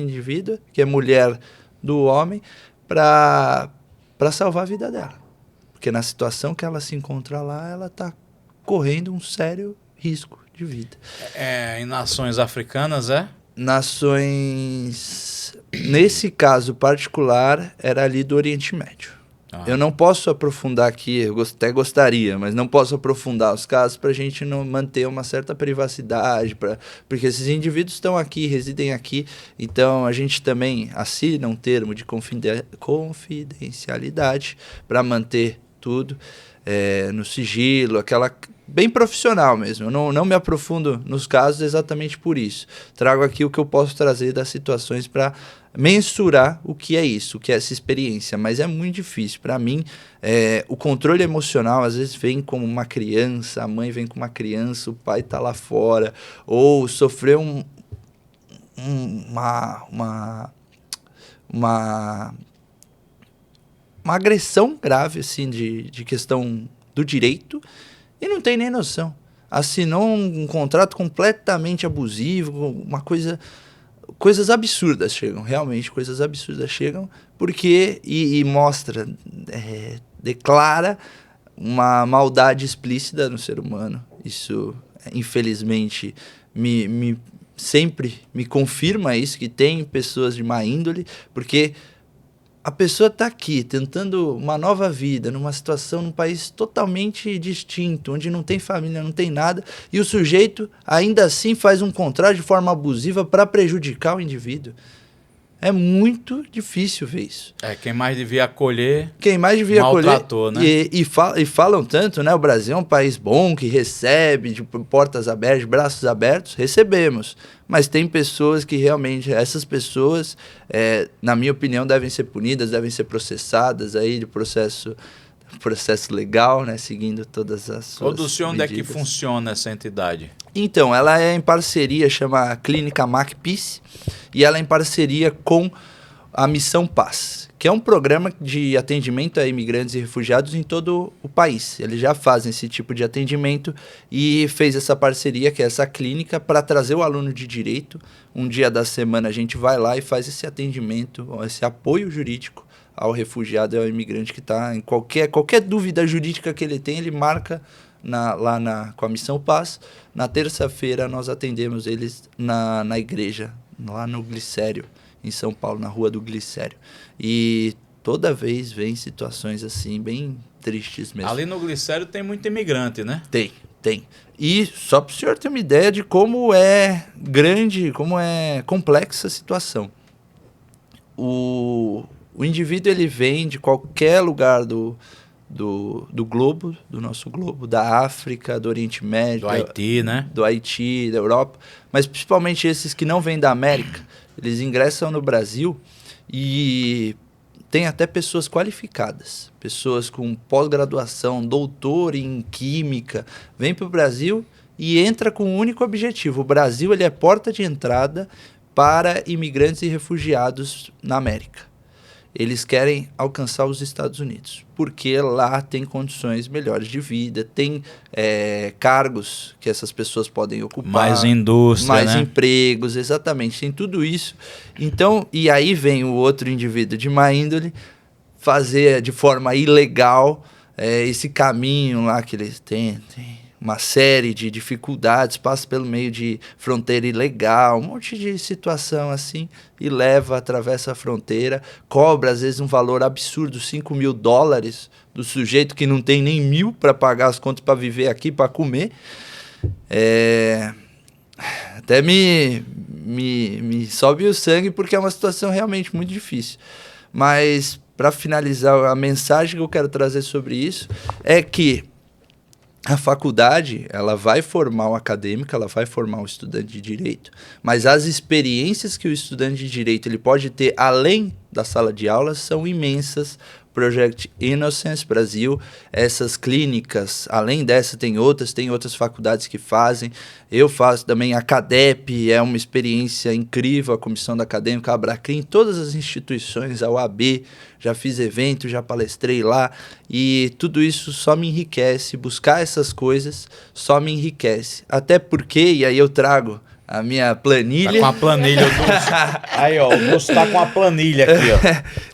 Speaker 2: indivíduo, que é mulher do homem, para salvar a vida dela. Porque na situação que ela se encontra lá, ela está correndo um sério risco de vida.
Speaker 1: Em nações africanas,
Speaker 2: Nações... Nesse caso particular, era ali do Oriente Médio. Eu não posso aprofundar aqui, eu até gostaria, mas não posso aprofundar os casos para a gente não manter uma certa privacidade, porque esses indivíduos estão aqui, residem aqui, então a gente também assina um termo de confidencialidade para manter tudo no sigilo, aquela bem profissional mesmo. Eu não me aprofundo nos casos exatamente por isso. Trago aqui o que eu posso trazer das situações para mensurar o que é isso, o que é essa experiência, mas é muito difícil. Para mim, o controle emocional às vezes vem como uma criança, a mãe vem com uma criança, o pai está lá fora, ou sofreu uma agressão grave assim, de questão do direito e não tem nem noção. Assinou um contrato completamente abusivo, uma coisa... Coisas absurdas chegam, realmente, coisas absurdas chegam, porque, e mostra, declara uma maldade explícita no ser humano. Isso, infelizmente, sempre me confirma isso, que tem pessoas de má índole, porque a pessoa está aqui tentando uma nova vida, numa situação, num país totalmente distinto, onde não tem família, não tem nada, e o sujeito ainda assim faz um contrato de forma abusiva para prejudicar o indivíduo. É muito difícil ver isso.
Speaker 1: Quem mais devia acolher,
Speaker 2: maltratou,
Speaker 1: né?
Speaker 2: E falam tanto, né? O Brasil é um país bom, que recebe, de portas abertas, de braços abertos. Recebemos. Mas tem pessoas que realmente, essas pessoas, na minha opinião, devem ser punidas, devem ser processadas aí de processo legal, né? Seguindo todas as suas
Speaker 1: Odúcio, onde é que
Speaker 2: medidas.
Speaker 1: funciona essa entidade?
Speaker 2: Então, ela é em parceria, chama Clínica MacPeace, e ela é em parceria com a Missão Paz, que é um programa de atendimento a imigrantes e refugiados em todo o país. Eles já fazem esse tipo de atendimento e fez essa parceria, que é essa clínica, para trazer o aluno de direito. Um dia da semana a gente vai lá e faz esse atendimento, esse apoio jurídico ao refugiado e ao imigrante que está em qualquer dúvida jurídica que ele tem, ele marca com a Missão Paz. Na terça-feira nós atendemos eles na igreja, lá no Glicério, em São Paulo, na Rua do Glicério. E toda vez vem situações assim, bem tristes mesmo.
Speaker 1: Ali no Glicério tem muito imigrante, né?
Speaker 2: Tem. E só para o senhor ter uma ideia de como é grande, como é complexa a situação. O indivíduo, ele vem de qualquer lugar do globo, do nosso globo, da África, do Oriente Médio.
Speaker 1: Do Haiti, né?
Speaker 2: Do Haiti, da Europa. Mas principalmente esses que não vêm da América, eles ingressam no Brasil e tem até pessoas qualificadas, pessoas com pós-graduação, doutor em química, vêm para o Brasil e entra com um único objetivo. O Brasil, ele é porta de entrada para imigrantes e refugiados na América. Eles querem alcançar os Estados Unidos, porque lá tem condições melhores de vida, tem cargos que essas pessoas podem ocupar.
Speaker 1: Mais indústria,
Speaker 2: mais
Speaker 1: né?
Speaker 2: empregos, exatamente, tem tudo isso. Então, e aí vem o outro indivíduo de má índole fazer de forma ilegal esse caminho lá que eles têm uma série de dificuldades, passa pelo meio de fronteira ilegal, um monte de situação assim, e atravessa a fronteira, cobra às vezes um valor absurdo, $5.000 do sujeito que não tem nem 1.000 para pagar as contas para viver aqui, para comer. Até me sobe o sangue, porque é uma situação realmente muito difícil. Mas, para finalizar, a mensagem que eu quero trazer sobre isso é que a faculdade, ela vai formar o acadêmico, ela vai formar o estudante de direito, mas as experiências que o estudante de direito ele pode ter além da sala de aula são imensas. Project Innocence Brasil, essas clínicas, além dessa tem outras faculdades que fazem. Eu faço também a CADEP, é uma experiência incrível, a Comissão da Acadêmica, a Abracrim, todas as instituições, a UAB, já fiz evento, já palestrei lá, e tudo isso só me enriquece, buscar essas coisas só me enriquece. Até porque, e aí eu trago a minha planilha.
Speaker 1: Tá com a planilha, Aí, ó, o Augusto tá com a planilha aqui, ó.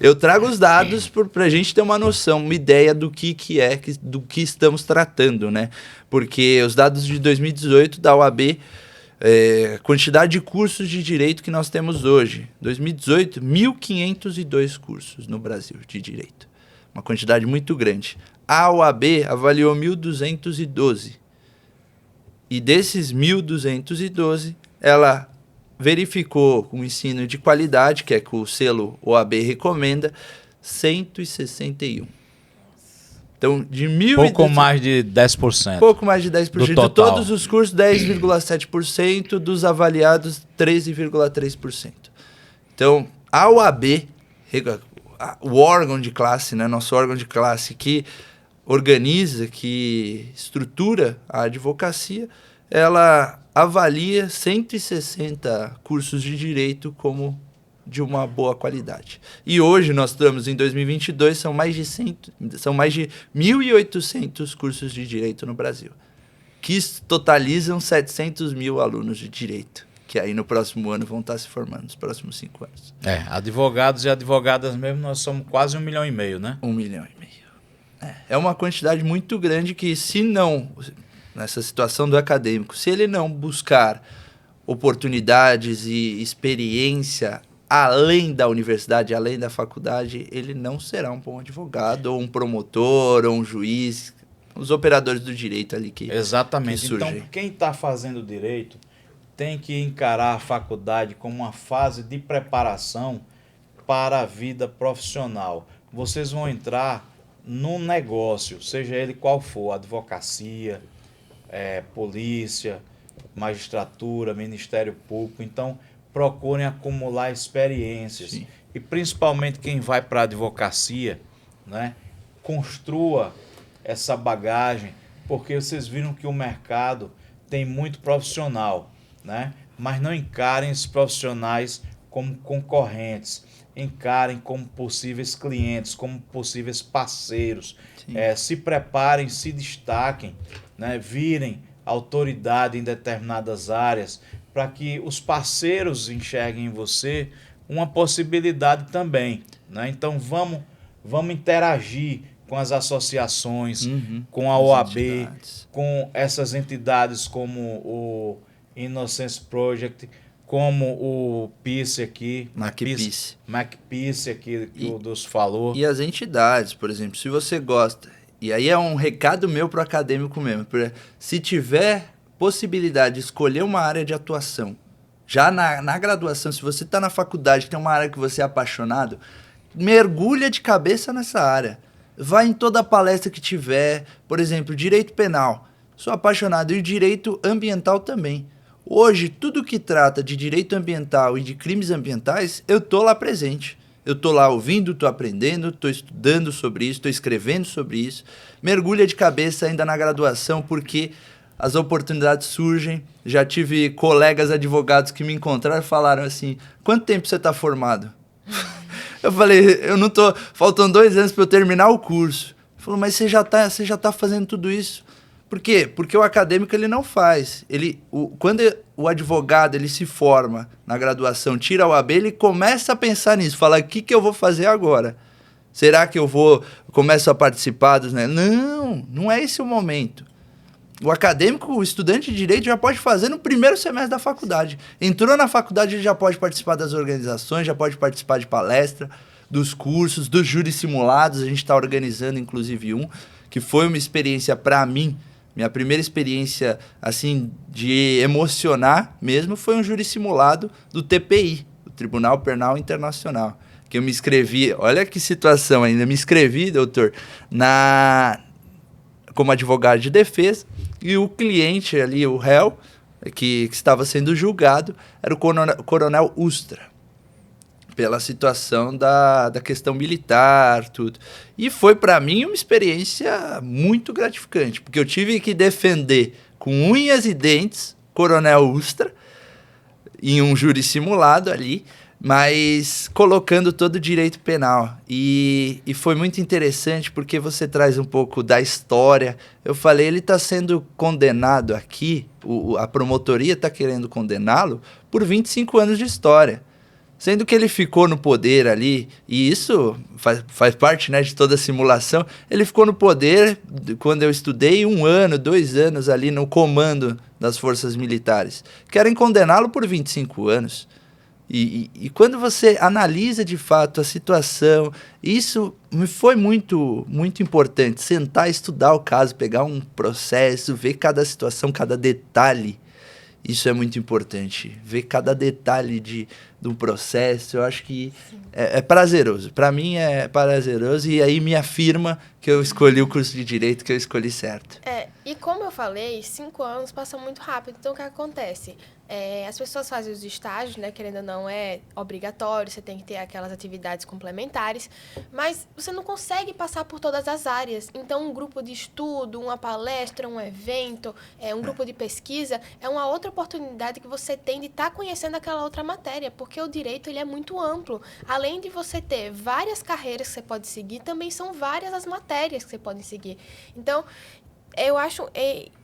Speaker 2: Eu trago os dados pra gente ter uma noção, uma ideia do que do que estamos tratando, né? Porque os dados de 2018 da UAB, quantidade de cursos de direito que nós temos hoje. 2018, 1.502 cursos no Brasil de direito. uma quantidade muito grande. A OAB avaliou 1.212. E desses 1.212, ela verificou com ensino de qualidade, que é que o selo OAB recomenda, 161. Então, de 1.000
Speaker 1: Pouco mais de 10%.
Speaker 2: Pouco mais de 10%.
Speaker 1: Do
Speaker 2: De
Speaker 1: total.
Speaker 2: todos os cursos, 10,7%. Dos avaliados, 13,3%. Então, a OAB, o órgão de classe, né, nosso órgão de classe que organiza, que estrutura a advocacia, ela avalia 160 cursos de direito como de uma boa qualidade. E hoje nós estamos em 2022, são mais de 1.800 cursos de direito no Brasil, que totalizam 700 mil alunos de direito, que aí no próximo ano vão estar se formando, nos próximos 5 anos.
Speaker 1: Advogados e advogadas mesmo, nós somos quase 1,5 milhão, né?
Speaker 2: 1,5 milhão. É uma quantidade muito grande que, se não, nessa situação do acadêmico, se ele não buscar oportunidades e experiência além da universidade, além da faculdade, ele não será um bom advogado, ou um promotor, ou um juiz, os operadores do direito ali que
Speaker 1: Exatamente.
Speaker 2: que surgem.
Speaker 1: Então, quem está fazendo direito tem que encarar a faculdade como uma fase de preparação para a vida profissional. Vocês vão entrar num negócio, seja ele qual for, advocacia, polícia, magistratura, Ministério Público. Então, procurem acumular experiências.
Speaker 2: Sim.
Speaker 1: E principalmente quem vai para a advocacia, né, construa essa bagagem, porque vocês viram que o mercado tem muito profissional, né? Mas não encarem esses profissionais como concorrentes, encarem como possíveis clientes, como possíveis parceiros. Se preparem, se destaquem, né? Virem autoridade em determinadas áreas, para que os parceiros enxerguem em você uma possibilidade também, né? Então vamos interagir com as associações, com a OAB,
Speaker 2: entidades.
Speaker 1: com essas entidades como o Innocence Project, como o PICE aqui, MacPICE aqui que o Dulce falou.
Speaker 2: E as entidades, por exemplo, se você gosta, e aí é um recado meu para o acadêmico mesmo, se tiver possibilidade de escolher uma área de atuação, já na graduação, se você está na faculdade, tem uma área que você é apaixonado, mergulha de cabeça nessa área. Vai em toda a palestra que tiver, por exemplo, direito penal. Sou apaixonado. E direito ambiental também. Hoje, tudo que trata de direito ambiental e de crimes ambientais, eu tô lá presente. Eu tô lá ouvindo, tô aprendendo, tô estudando sobre isso, tô escrevendo sobre isso. Mergulha de cabeça ainda na graduação, porque as oportunidades surgem. Já tive colegas advogados que me encontraram e falaram assim: quanto tempo você está formado? Eu falei, eu não tô... Faltam 2 anos para eu terminar o curso. Ele falou, mas você já tá fazendo tudo isso. Por quê? Porque o acadêmico ele não faz. Quando o advogado ele se forma na graduação, tira a OAB, ele começa a pensar nisso. Fala, o que eu vou fazer agora? Será que começo a participar dos... Não é esse o momento. O acadêmico, o estudante de direito já pode fazer no primeiro semestre da faculdade. Entrou na faculdade, ele já pode participar das organizações, já pode participar de palestra, dos cursos, dos júris simulados. A gente está organizando, inclusive, um, que foi uma experiência para mim. Minha primeira experiência, assim, de emocionar mesmo, foi um júri simulado do TPI, o Tribunal Penal Internacional. Que eu me inscrevi, olha que situação ainda, me inscrevi, doutor, como advogado de defesa, e o cliente ali, o réu, que estava sendo julgado, era o coronel Ustra, pela situação da questão militar, tudo. E foi, para mim, uma experiência muito gratificante, porque eu tive que defender com unhas e dentes coronel Ustra, em um júri simulado ali, mas colocando todo o direito penal. E foi muito interessante porque você traz um pouco da história. Eu falei, ele está sendo condenado aqui, a promotoria está querendo condená-lo por 25 anos de história. Sendo que ele ficou no poder ali, e isso faz parte, né, de toda a simulação, ele ficou no poder, quando eu estudei, 1 ano, 2 anos ali no comando das forças militares. Querem condená-lo por 25 anos. E quando você analisa de fato a situação, isso me foi muito, muito importante. Sentar, estudar o caso, pegar um processo, ver cada situação, cada detalhe. Isso é muito importante. Ver cada detalhe de um processo, eu acho que é prazeroso. Para mim é prazeroso e aí me afirma que eu escolhi o curso de Direito, que eu escolhi certo.
Speaker 3: E como eu falei, 5 anos passam muito rápido. Então, o que acontece? As pessoas fazem os estágios, né? Querendo ou não, é obrigatório, você tem que ter aquelas atividades complementares, mas você não consegue passar por todas as áreas. Então, um grupo de estudo, uma palestra, um evento, um grupo de pesquisa, é uma outra oportunidade que você tem de estar conhecendo aquela outra matéria, porque o direito ele é muito amplo. Além de você ter várias carreiras que você pode seguir, também são várias as matérias que você pode seguir. Então, eu acho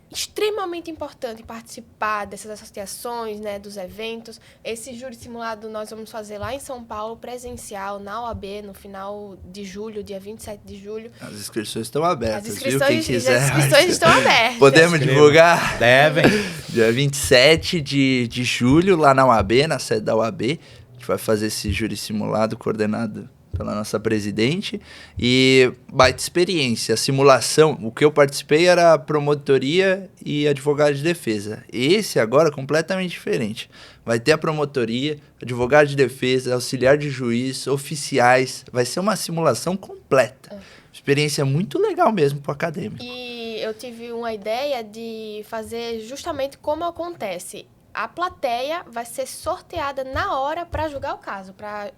Speaker 3: extremamente importante participar dessas associações, né, dos eventos. Esse júri simulado nós vamos fazer lá em São Paulo, presencial, na OAB, no final de julho, dia 27 de julho.
Speaker 2: As inscrições estão abertas,
Speaker 3: As inscrições,
Speaker 2: viu? Quem quiser.
Speaker 3: as inscrições estão abertas.
Speaker 2: Podemos divulgar?
Speaker 1: Devem.
Speaker 2: Dia 27 de julho, lá na UAB, na sede da UAB. A gente vai fazer esse júri simulado coordenado pela nossa presidente, e baita experiência. A simulação, o que eu participei era promotoria e advogado de defesa. Esse agora é completamente diferente. Vai ter a promotoria, advogado de defesa, auxiliar de juiz, oficiais. Vai ser uma simulação completa. Experiência muito legal mesmo para o acadêmico.
Speaker 3: E eu tive uma ideia de fazer justamente como acontece. A plateia vai ser sorteada na hora para julgar o caso, para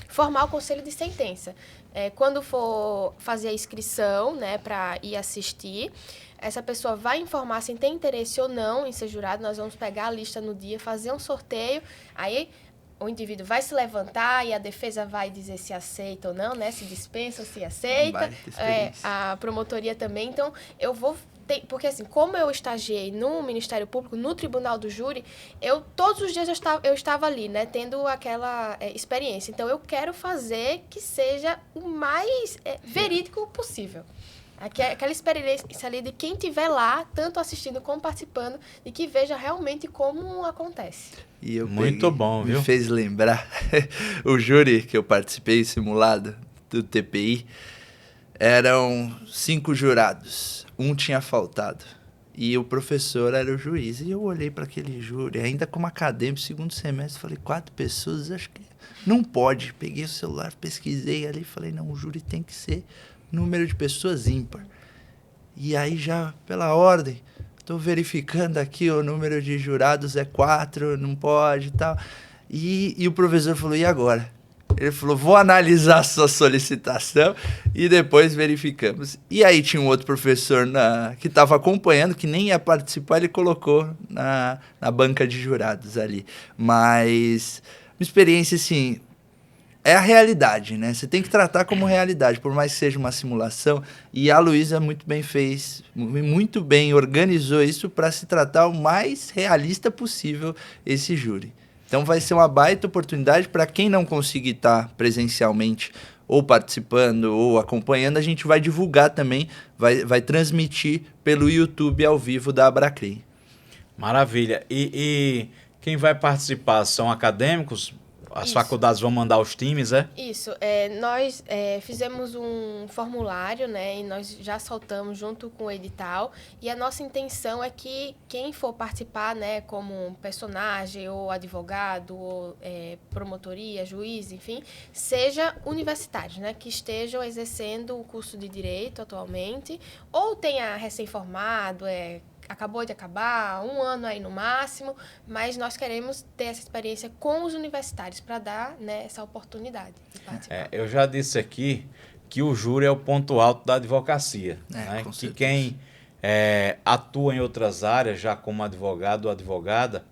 Speaker 3: formar o conselho de sentença. Quando for fazer a inscrição, né, para ir assistir, essa pessoa vai informar se tem interesse ou não em ser jurado. Nós vamos pegar a lista no dia, fazer um sorteio, aí o indivíduo vai se levantar e a defesa vai dizer se aceita ou não, né, se dispensa ou se aceita. A promotoria também. Então, eu vou... Porque, assim, como eu estagiei no Ministério Público, no Tribunal do Júri, todos os dias eu estava ali, né, tendo aquela experiência. Então, eu quero fazer que seja o mais verídico possível. Aquela experiência ali de quem estiver lá, tanto assistindo como participando, e que veja realmente como acontece.
Speaker 2: E
Speaker 1: muito bom, viu?
Speaker 2: Me fez lembrar o júri que eu participei simulado do TPI. Eram 5 jurados. Um tinha faltado. E o professor era o juiz. E eu olhei para aquele júri, ainda como acadêmico, segundo semestre, falei, 4 pessoas, acho que não pode. Peguei o celular, pesquisei ali, falei, não, o júri tem que ser número de pessoas ímpar. E aí já, pela ordem, estou verificando aqui, o número de jurados é 4, não pode e tal. E o professor falou, e agora? Ele falou, vou analisar a sua solicitação e depois verificamos. E aí tinha um outro professor que estava acompanhando, que nem ia participar, ele colocou na banca de jurados ali. Mas uma experiência, assim, é a realidade, né? Você tem que tratar como realidade, por mais que seja uma simulação. E a Luísa muito bem organizou isso para se tratar o mais realista possível esse júri. Então vai ser uma baita oportunidade para quem não conseguir estar presencialmente ou participando ou acompanhando, a gente vai divulgar também, vai transmitir pelo YouTube ao vivo da Abracrim.
Speaker 1: Maravilha. E quem vai participar são acadêmicos? As
Speaker 3: Isso.
Speaker 1: faculdades vão mandar os times, é?
Speaker 3: Isso. Nós fizemos um formulário, né? E nós já soltamos junto com o edital. E a nossa intenção é que quem for participar, né? Como personagem, ou advogado, ou promotoria, juiz, enfim, seja universitário, né? Que estejam exercendo o curso de Direito atualmente. Ou tenha recém-formado, acabou de acabar, 1 ano aí no máximo, mas nós queremos ter essa experiência com os universitários para dar, né, essa oportunidade de participar.
Speaker 1: Eu já disse aqui que o júri é o ponto alto da advocacia, né? Que quem atua em outras áreas, já como advogado ou advogada,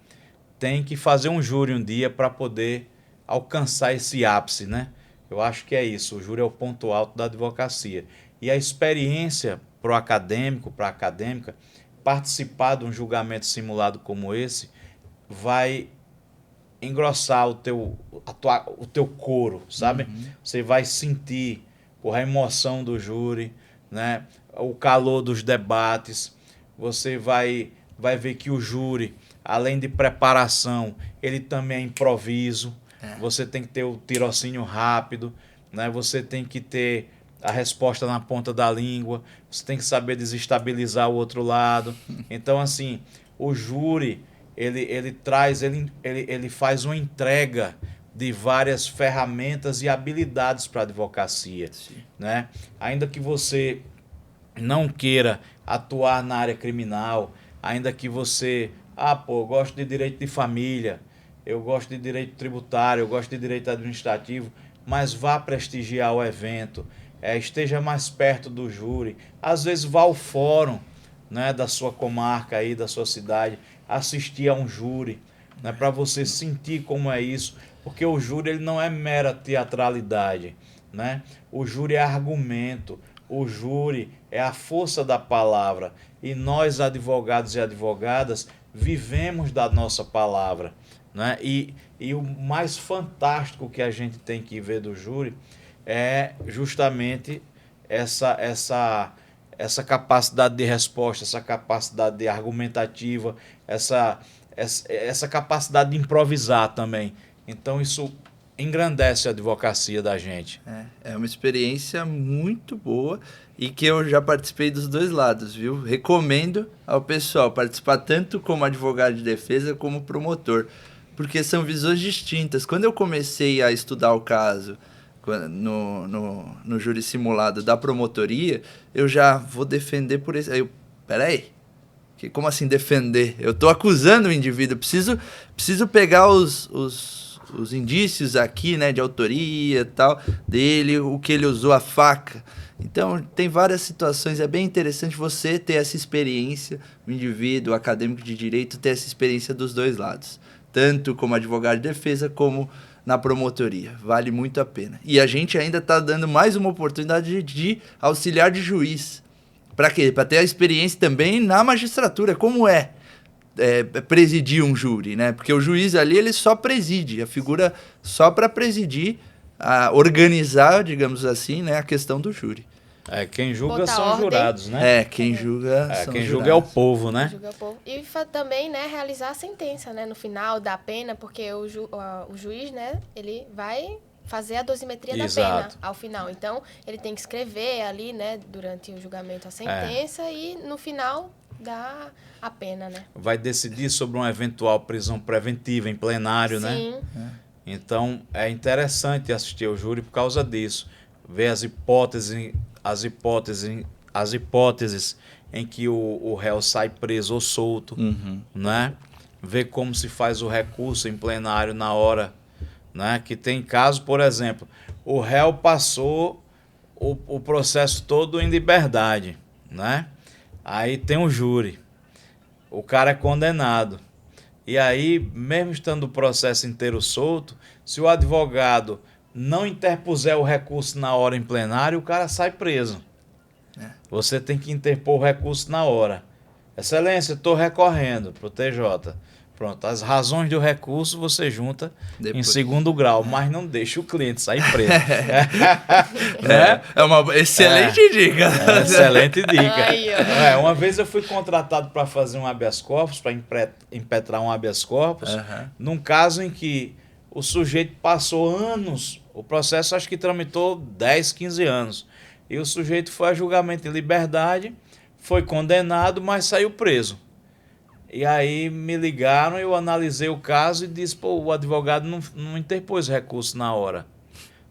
Speaker 1: tem que fazer um júri um dia para poder alcançar esse ápice, né? Eu acho que é isso, o júri é o ponto alto da advocacia. E a experiência para o acadêmico, para a acadêmica, participar de um julgamento simulado como esse vai engrossar o teu couro, sabe? Uhum. Você vai sentir a emoção do júri, né? O calor dos debates, você vai vai ver que o júri, além de preparação, ele também é improviso. Você tem que ter o tirocínio rápido, né? Você tem que ter a resposta na ponta da língua, você tem que saber desestabilizar o outro lado. Então, assim, o júri, ele faz uma entrega de várias ferramentas e habilidades para a advocacia, né? Ainda que você não queira atuar na área criminal, ainda que você, eu gosto de direito de família, eu gosto de direito tributário, eu gosto de direito administrativo, mas vá prestigiar o evento, esteja mais perto do júri, às vezes vá ao fórum, né, da sua comarca aí, da sua cidade, assistir a um júri, né, para você sentir como é isso, porque o júri ele não é mera teatralidade, né? O júri é argumento, o júri é a força da palavra, e nós, advogados e advogadas, vivemos da nossa palavra, né? E o mais fantástico que a gente tem que ver do júri é justamente essa capacidade de resposta, essa capacidade de argumentativa, essa capacidade de improvisar também. Então isso engrandece a advocacia da gente.
Speaker 2: É uma experiência muito boa e que eu já participei dos dois lados, viu? Recomendo ao pessoal participar tanto como advogado de defesa como promotor, porque são visões distintas. Quando eu comecei a estudar o caso no júri simulado da promotoria, eu já vou defender por esse... Aí eu, peraí, como assim defender? Eu estou acusando o indivíduo, preciso pegar os indícios aqui, né, de autoria e tal, dele, o que ele usou, a faca. Então, tem várias situações, é bem interessante você ter essa experiência, o indivíduo, o acadêmico de direito, ter essa experiência dos dois lados, tanto como advogado de defesa, como na promotoria. Vale muito a pena. E a gente ainda está dando mais uma oportunidade de auxiliar de juiz. Para quê? Para ter a experiência também na magistratura, como presidir um júri, né? Porque o juiz ali, ele só preside, a figura só para presidir, organizar, digamos assim, né, a questão do júri.
Speaker 1: Quem julga
Speaker 3: Botar
Speaker 1: são
Speaker 3: ordem.
Speaker 1: jurados, né?
Speaker 2: Quem julga são
Speaker 1: quem
Speaker 2: jurados.
Speaker 1: julga é o povo, né?
Speaker 3: E também, né, realizar a sentença, né, no final da pena, porque o juiz, né, ele vai fazer a dosimetria da pena ao final. Então, ele tem que escrever ali, né, durante o julgamento a sentença e no final dá a pena, né? Vai
Speaker 1: decidir sobre uma eventual prisão preventiva em plenário, né?
Speaker 3: Sim.
Speaker 1: Então, é interessante assistir ao júri por causa disso. Ver as hipóteses em que o réu sai preso ou solto, né? Ver como se faz o recurso em plenário na hora, né? Que tem caso, por exemplo, o réu passou o processo todo em liberdade, né? Aí tem um júri, o cara é condenado. E aí, mesmo estando o processo inteiro solto, se o advogado não interpuser o recurso na hora em plenário, o cara sai preso. Você tem que interpor o recurso na hora. Excelência, estou recorrendo para o TJ. Pronto, as razões do recurso você junta em segundo grau, mas não deixa o cliente sair preso.
Speaker 2: É uma excelente dica.
Speaker 1: Excelente dica.
Speaker 3: Ai,
Speaker 1: uma vez eu fui contratado para fazer um habeas corpus, para impetrar um habeas corpus, num caso em que o sujeito passou anos, o processo acho que tramitou 10, 15 anos, e o sujeito foi a julgamento em liberdade, foi condenado, mas saiu preso. E aí me ligaram, eu analisei o caso e disse, o advogado não interpôs recurso na hora.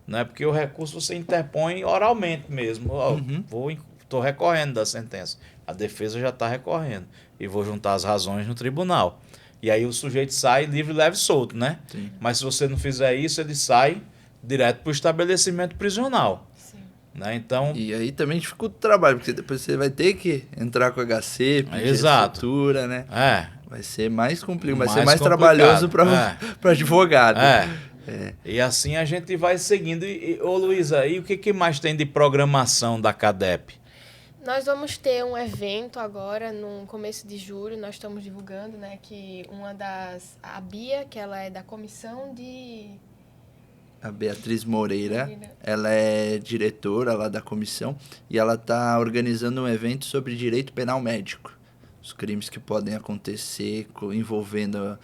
Speaker 1: Né? Porque o recurso você interpõe oralmente mesmo. Estou recorrendo da sentença. A defesa já está recorrendo. E vou juntar as razões no tribunal. E aí o sujeito sai livre, leve e solto, né?
Speaker 2: Sim.
Speaker 1: Mas se você não fizer isso, ele sai direto para o estabelecimento prisional. Né? Então,
Speaker 2: e aí também dificulta o trabalho, porque depois você vai ter que entrar com o HC, pedir estrutura, né? Vai ser mais complicado, vai ser mais trabalhoso para advogado.
Speaker 1: E assim a gente vai seguindo. Ô Luísa, e o que mais tem de programação da CADEP?
Speaker 3: Nós vamos ter um evento agora, no começo de julho, nós estamos divulgando, né, que a Bia, que ela é da comissão de...
Speaker 2: A Beatriz Moreira, ela é diretora lá da comissão e ela está organizando um evento sobre direito penal médico, os crimes que podem acontecer envolvendo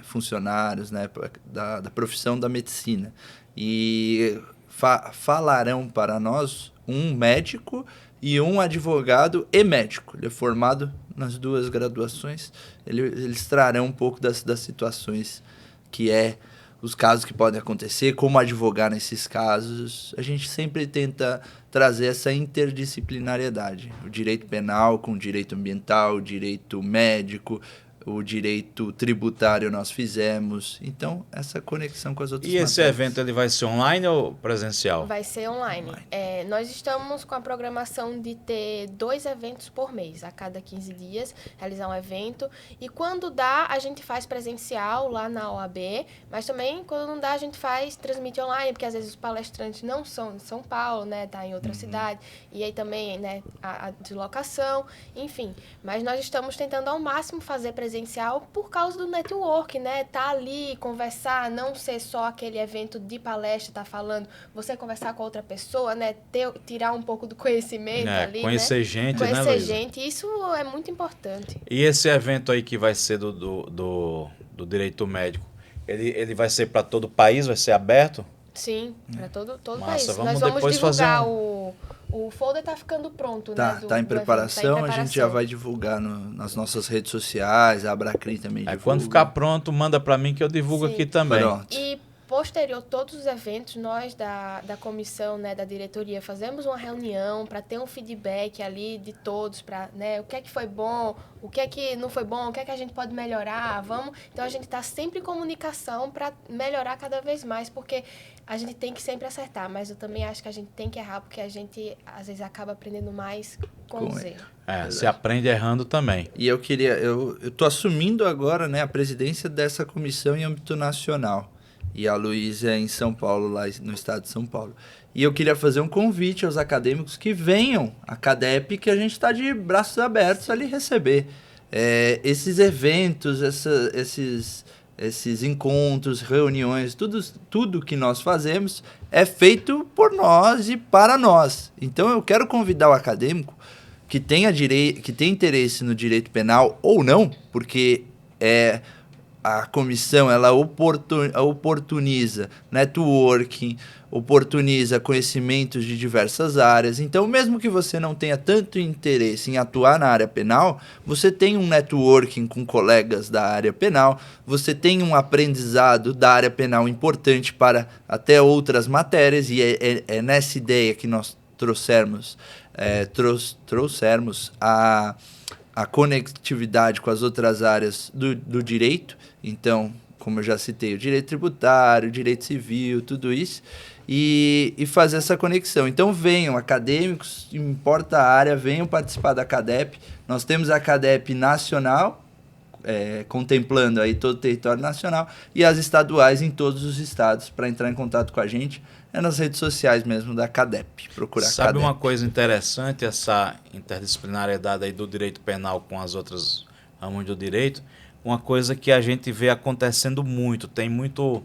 Speaker 2: funcionários, né, da profissão da medicina. E falarão para nós um médico e um advogado e médico. Ele é formado nas duas graduações. Eles trarão um pouco das situações que os casos que podem acontecer, como advogar nesses casos. A gente sempre tenta trazer essa interdisciplinariedade. O direito penal com o direito ambiental, o direito médico, o direito tributário nós fizemos. Então, essa conexão com as outras
Speaker 1: matérias. Esse evento ele vai ser online ou presencial?
Speaker 3: Vai ser online. Nós estamos com a programação de ter 2 eventos por mês, a cada 15 dias, realizar um evento. E quando dá, a gente faz presencial lá na OAB, mas também, quando não dá, a gente transmite online, porque às vezes os palestrantes não são de São Paulo, né, tá em outra cidade, e aí também, né, a deslocação, enfim. Mas nós estamos tentando ao máximo fazer presencial por causa do network, né? Tá ali, conversar, não ser só aquele evento de palestra, tá falando, você conversar com outra pessoa, né? Tirar um pouco do conhecimento ali,
Speaker 1: conhecer, né? Gente,
Speaker 3: conhecer,
Speaker 1: né,
Speaker 3: Luísa? Gente, isso é muito importante.
Speaker 1: E esse evento aí que vai ser do direito médico, ele vai ser para todo o país, vai ser aberto?
Speaker 3: Sim, para todo o
Speaker 1: Massa,
Speaker 3: país. Nós vamos divulgar o folder tá ficando pronto, né?
Speaker 2: Tá em preparação, a gente já vai divulgar nas nossas redes sociais, a Abracrim também divulga.
Speaker 1: Quando ficar pronto, manda para mim que eu divulgo aqui também.
Speaker 2: Pronto.
Speaker 3: E posterior todos os eventos, nós da comissão, né, da diretoria, fazemos uma reunião para ter um feedback ali de todos, para, né, o que é que foi bom, o que é que não foi bom, o que é que a gente pode melhorar, Então a gente está sempre em comunicação para melhorar cada vez mais, porque a gente tem que sempre acertar, mas eu também acho que a gente tem que errar, porque a gente às vezes acaba aprendendo mais com os erros.
Speaker 1: Você aprende errando também.
Speaker 2: E eu tô assumindo agora, né, a presidência dessa comissão em âmbito nacional. E a Luísa é em São Paulo, lá no estado de São Paulo. E eu queria fazer um convite aos acadêmicos que venham à CADEP, que a gente está de braços abertos ali receber. Esses eventos, esses encontros, reuniões, tudo que nós fazemos é feito por nós e para nós. Então eu quero convidar o acadêmico que tem interesse no direito penal ou não, porque a comissão ela oportuniza networking, oportuniza conhecimentos de diversas áreas. Então, mesmo que você não tenha tanto interesse em atuar na área penal, você tem um networking com colegas da área penal, você tem um aprendizado da área penal importante para até outras matérias, e é nessa ideia que nós trouxermos a conectividade com as outras áreas do direito. Então, como eu já citei, o direito tributário, o direito civil, tudo isso, e fazer essa conexão. Então, venham acadêmicos, não importa a área, venham participar da CADEP. Nós temos a CADEP nacional, contemplando aí todo o território nacional, e as estaduais em todos os estados. Para entrar em contato com a gente, nas redes sociais mesmo da CADEP. Procurar
Speaker 1: Sabe
Speaker 2: CADEP.
Speaker 1: Uma coisa interessante, essa interdisciplinariedade aí do direito penal com as outras ramos do direito? Uma coisa que a gente vê acontecendo muito, tem muito...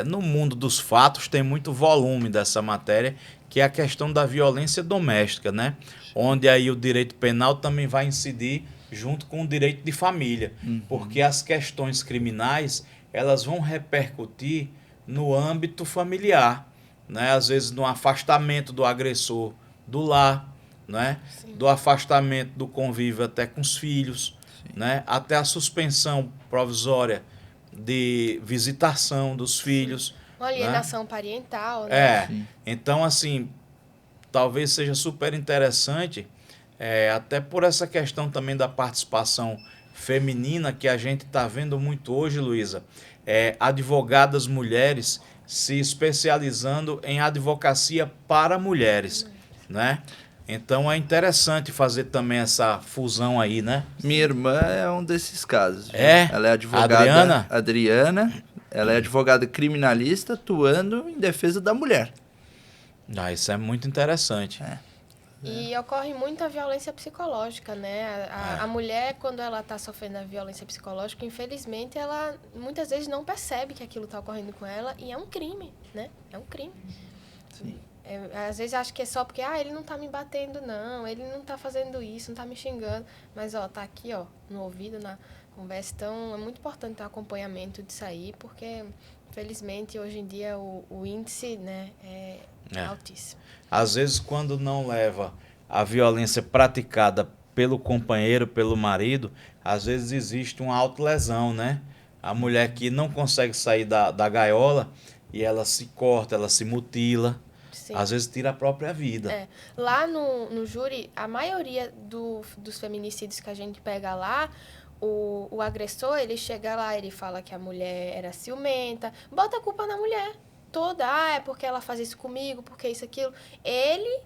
Speaker 1: no mundo dos fatos tem muito volume dessa matéria, que é a questão da violência doméstica, né? Onde aí o direito penal também vai incidir junto com o direito de família, porque as questões criminais, elas vão repercutir no âmbito familiar, né? Às vezes no afastamento do agressor do lar, né? Do afastamento do convívio até com os filhos, né? Até a suspensão provisória de visitação dos filhos.
Speaker 3: Uma alienação, né? Parental, né?
Speaker 1: Então, assim, talvez seja super interessante, até por essa questão também da participação feminina que a gente está vendo muito hoje, Luísa, advogadas mulheres se especializando em advocacia para mulheres, né? Então é interessante fazer também essa fusão aí, né?
Speaker 2: Minha irmã é um desses casos.
Speaker 1: Ela
Speaker 2: é advogada... Adriana. Ela é advogada criminalista atuando em defesa da mulher.
Speaker 1: Isso é muito interessante.
Speaker 3: E ocorre muita violência psicológica, né? A mulher, quando ela está sofrendo a violência psicológica, infelizmente, ela muitas vezes não percebe que aquilo está ocorrendo com ela, e é um crime, né? É um crime.
Speaker 2: Sim.
Speaker 3: Às vezes acho que é só porque, ele não tá me batendo, não, ele não tá fazendo isso, não tá me xingando. Mas, tá aqui, no ouvido, na conversa. Então, é muito importante ter um acompanhamento disso aí, porque, infelizmente, hoje em dia, o índice, né, é altíssimo.
Speaker 1: Às vezes, quando não leva a violência praticada pelo companheiro, pelo marido, às vezes existe uma autolesão, né? A mulher que não consegue sair da gaiola e ela se corta, ela se mutila. Sim. Às vezes tira a própria vida.
Speaker 3: Lá no júri, a maioria dos feminicídios que a gente pega lá, o agressor, ele chega lá, ele fala que a mulher era ciumenta, bota a culpa na mulher toda. É porque ela faz isso comigo, porque isso, aquilo. Ele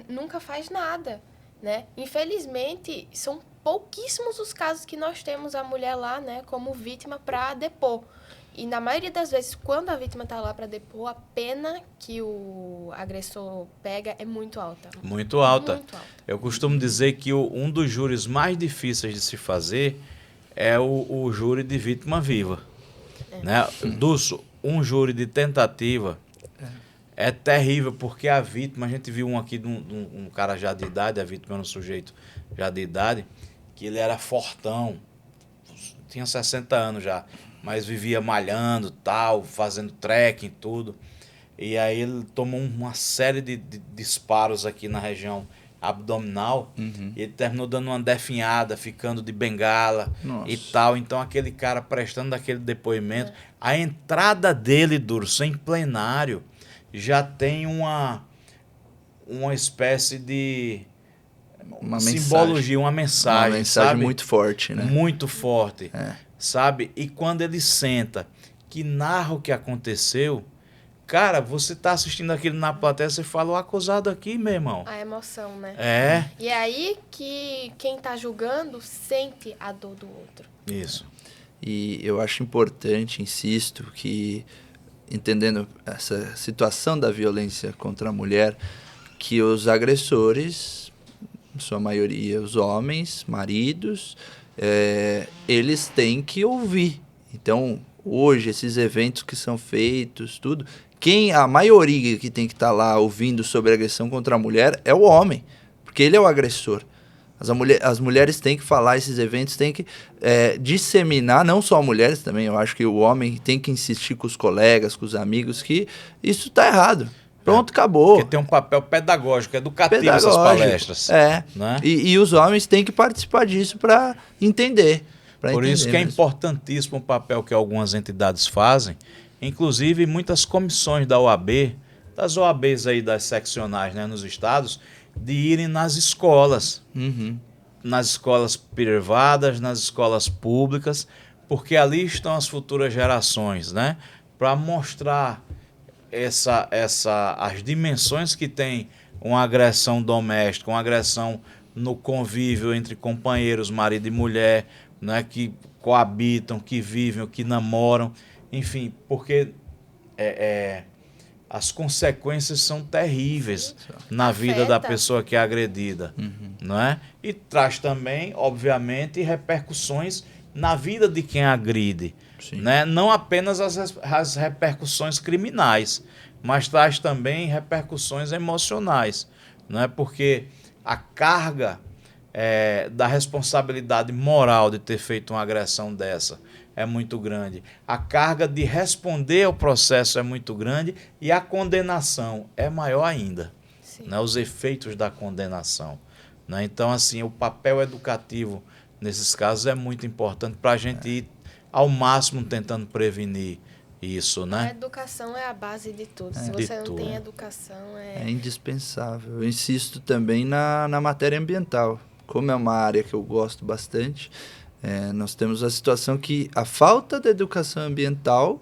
Speaker 3: nunca faz nada, né? Infelizmente, são pouquíssimos os casos que nós temos a mulher lá, né, como vítima para depor. E na maioria das vezes, quando a vítima está lá para depor, a pena que o agressor pega é muito alta.
Speaker 1: Muito alta. Muito alta. Eu costumo dizer que um dos júris mais difíceis de se fazer é o júri de vítima viva. Né? Um júri de tentativa é terrível, porque a vítima, a gente viu aqui de um cara já de idade, a vítima era um sujeito já de idade, que ele era fortão, tinha 60 anos já, mas vivia malhando, tal, fazendo trekking, tudo. E aí ele tomou uma série de disparos aqui na região abdominal. E ele terminou dando uma definhada, ficando de bengala. Nossa. E tal. Então aquele cara prestando aquele depoimento, a entrada dele, Durso, em plenário, já tem uma espécie de simbologia, uma mensagem, sabe?
Speaker 2: Muito forte, né?
Speaker 1: Muito forte. Sabe? E quando ele senta, que narra o que aconteceu, cara, você tá assistindo aquilo na plateia, você fala, o acusado aqui, meu irmão.
Speaker 3: A emoção, né?
Speaker 1: E
Speaker 3: é aí que quem tá julgando sente a dor do outro.
Speaker 1: Isso.
Speaker 2: E eu acho importante, insisto, que, entendendo essa situação da violência contra a mulher, que os agressores, em sua maioria os homens, maridos, eles têm que ouvir. Então, hoje, esses eventos que são feitos, tudo, a maioria que tem que estar lá ouvindo sobre agressão contra a mulher é o homem, porque ele é o agressor. As mulheres têm que falar esses eventos, têm que disseminar, não só mulheres também, eu acho que o homem tem que insistir com os colegas, com os amigos, que isso está errado. Pronto, acabou.
Speaker 1: Porque tem um papel pedagógico, educativo essas palestras. Né?
Speaker 2: E os homens têm que participar disso para entender.
Speaker 1: Por isso que é importantíssimo o papel que algumas entidades fazem, inclusive muitas comissões da OAB, das OABs aí das seccionais, né, nos estados, de irem nas escolas, nas escolas privadas, nas escolas públicas, porque ali estão as futuras gerações, né, para mostrar as dimensões que tem uma agressão doméstica, uma agressão no convívio entre companheiros, marido e mulher, né, que coabitam, que vivem, que namoram, enfim, porque as consequências são terríveis na vida da pessoa que é agredida, não é? E traz também, obviamente, repercussões na vida de quem agride, né? Não apenas as repercussões criminais, mas traz também repercussões emocionais, não é? Porque a carga da responsabilidade moral de ter feito uma agressão dessa é muito grande. A carga de responder ao processo é muito grande e a condenação é maior ainda, né? Os efeitos da condenação, né? Então, assim, o papel educativo nesses casos é muito importante para a gente ir ao máximo tentando prevenir isso, né?
Speaker 3: A educação é a base de tudo. Se você não tem educação,
Speaker 2: é indispensável. Eu insisto também na matéria ambiental. Como é uma área que eu gosto bastante, nós temos a situação que a falta de educação ambiental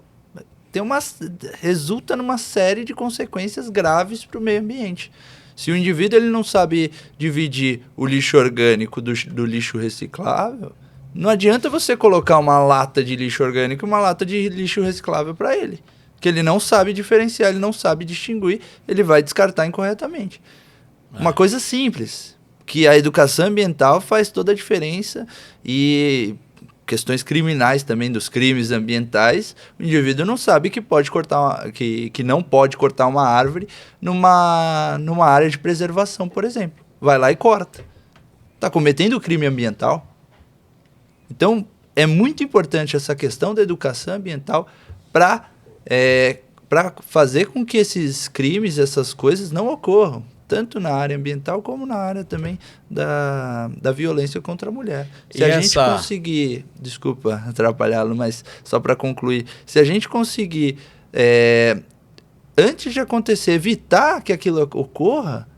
Speaker 2: resulta numa série de consequências graves para o meio ambiente. Se o indivíduo ele não sabe dividir o lixo orgânico do lixo reciclável, não adianta você colocar uma lata de lixo orgânico e uma lata de lixo reciclável para ele. Porque ele não sabe diferenciar, ele não sabe distinguir, ele vai descartar incorretamente. Uma coisa simples, que a educação ambiental faz toda a diferença e questões criminais também, dos crimes ambientais, o indivíduo não sabe que pode cortar que não pode cortar uma árvore numa área de preservação, por exemplo. Vai lá e corta. Está cometendo crime ambiental. Então, é muito importante essa questão da educação ambiental para fazer com que esses crimes, essas coisas não ocorram, tanto na área ambiental como na área também da violência contra a mulher. Se a gente conseguir, desculpa atrapalhá-lo, mas só para concluir, se a gente conseguir, antes de acontecer, evitar que aquilo ocorra,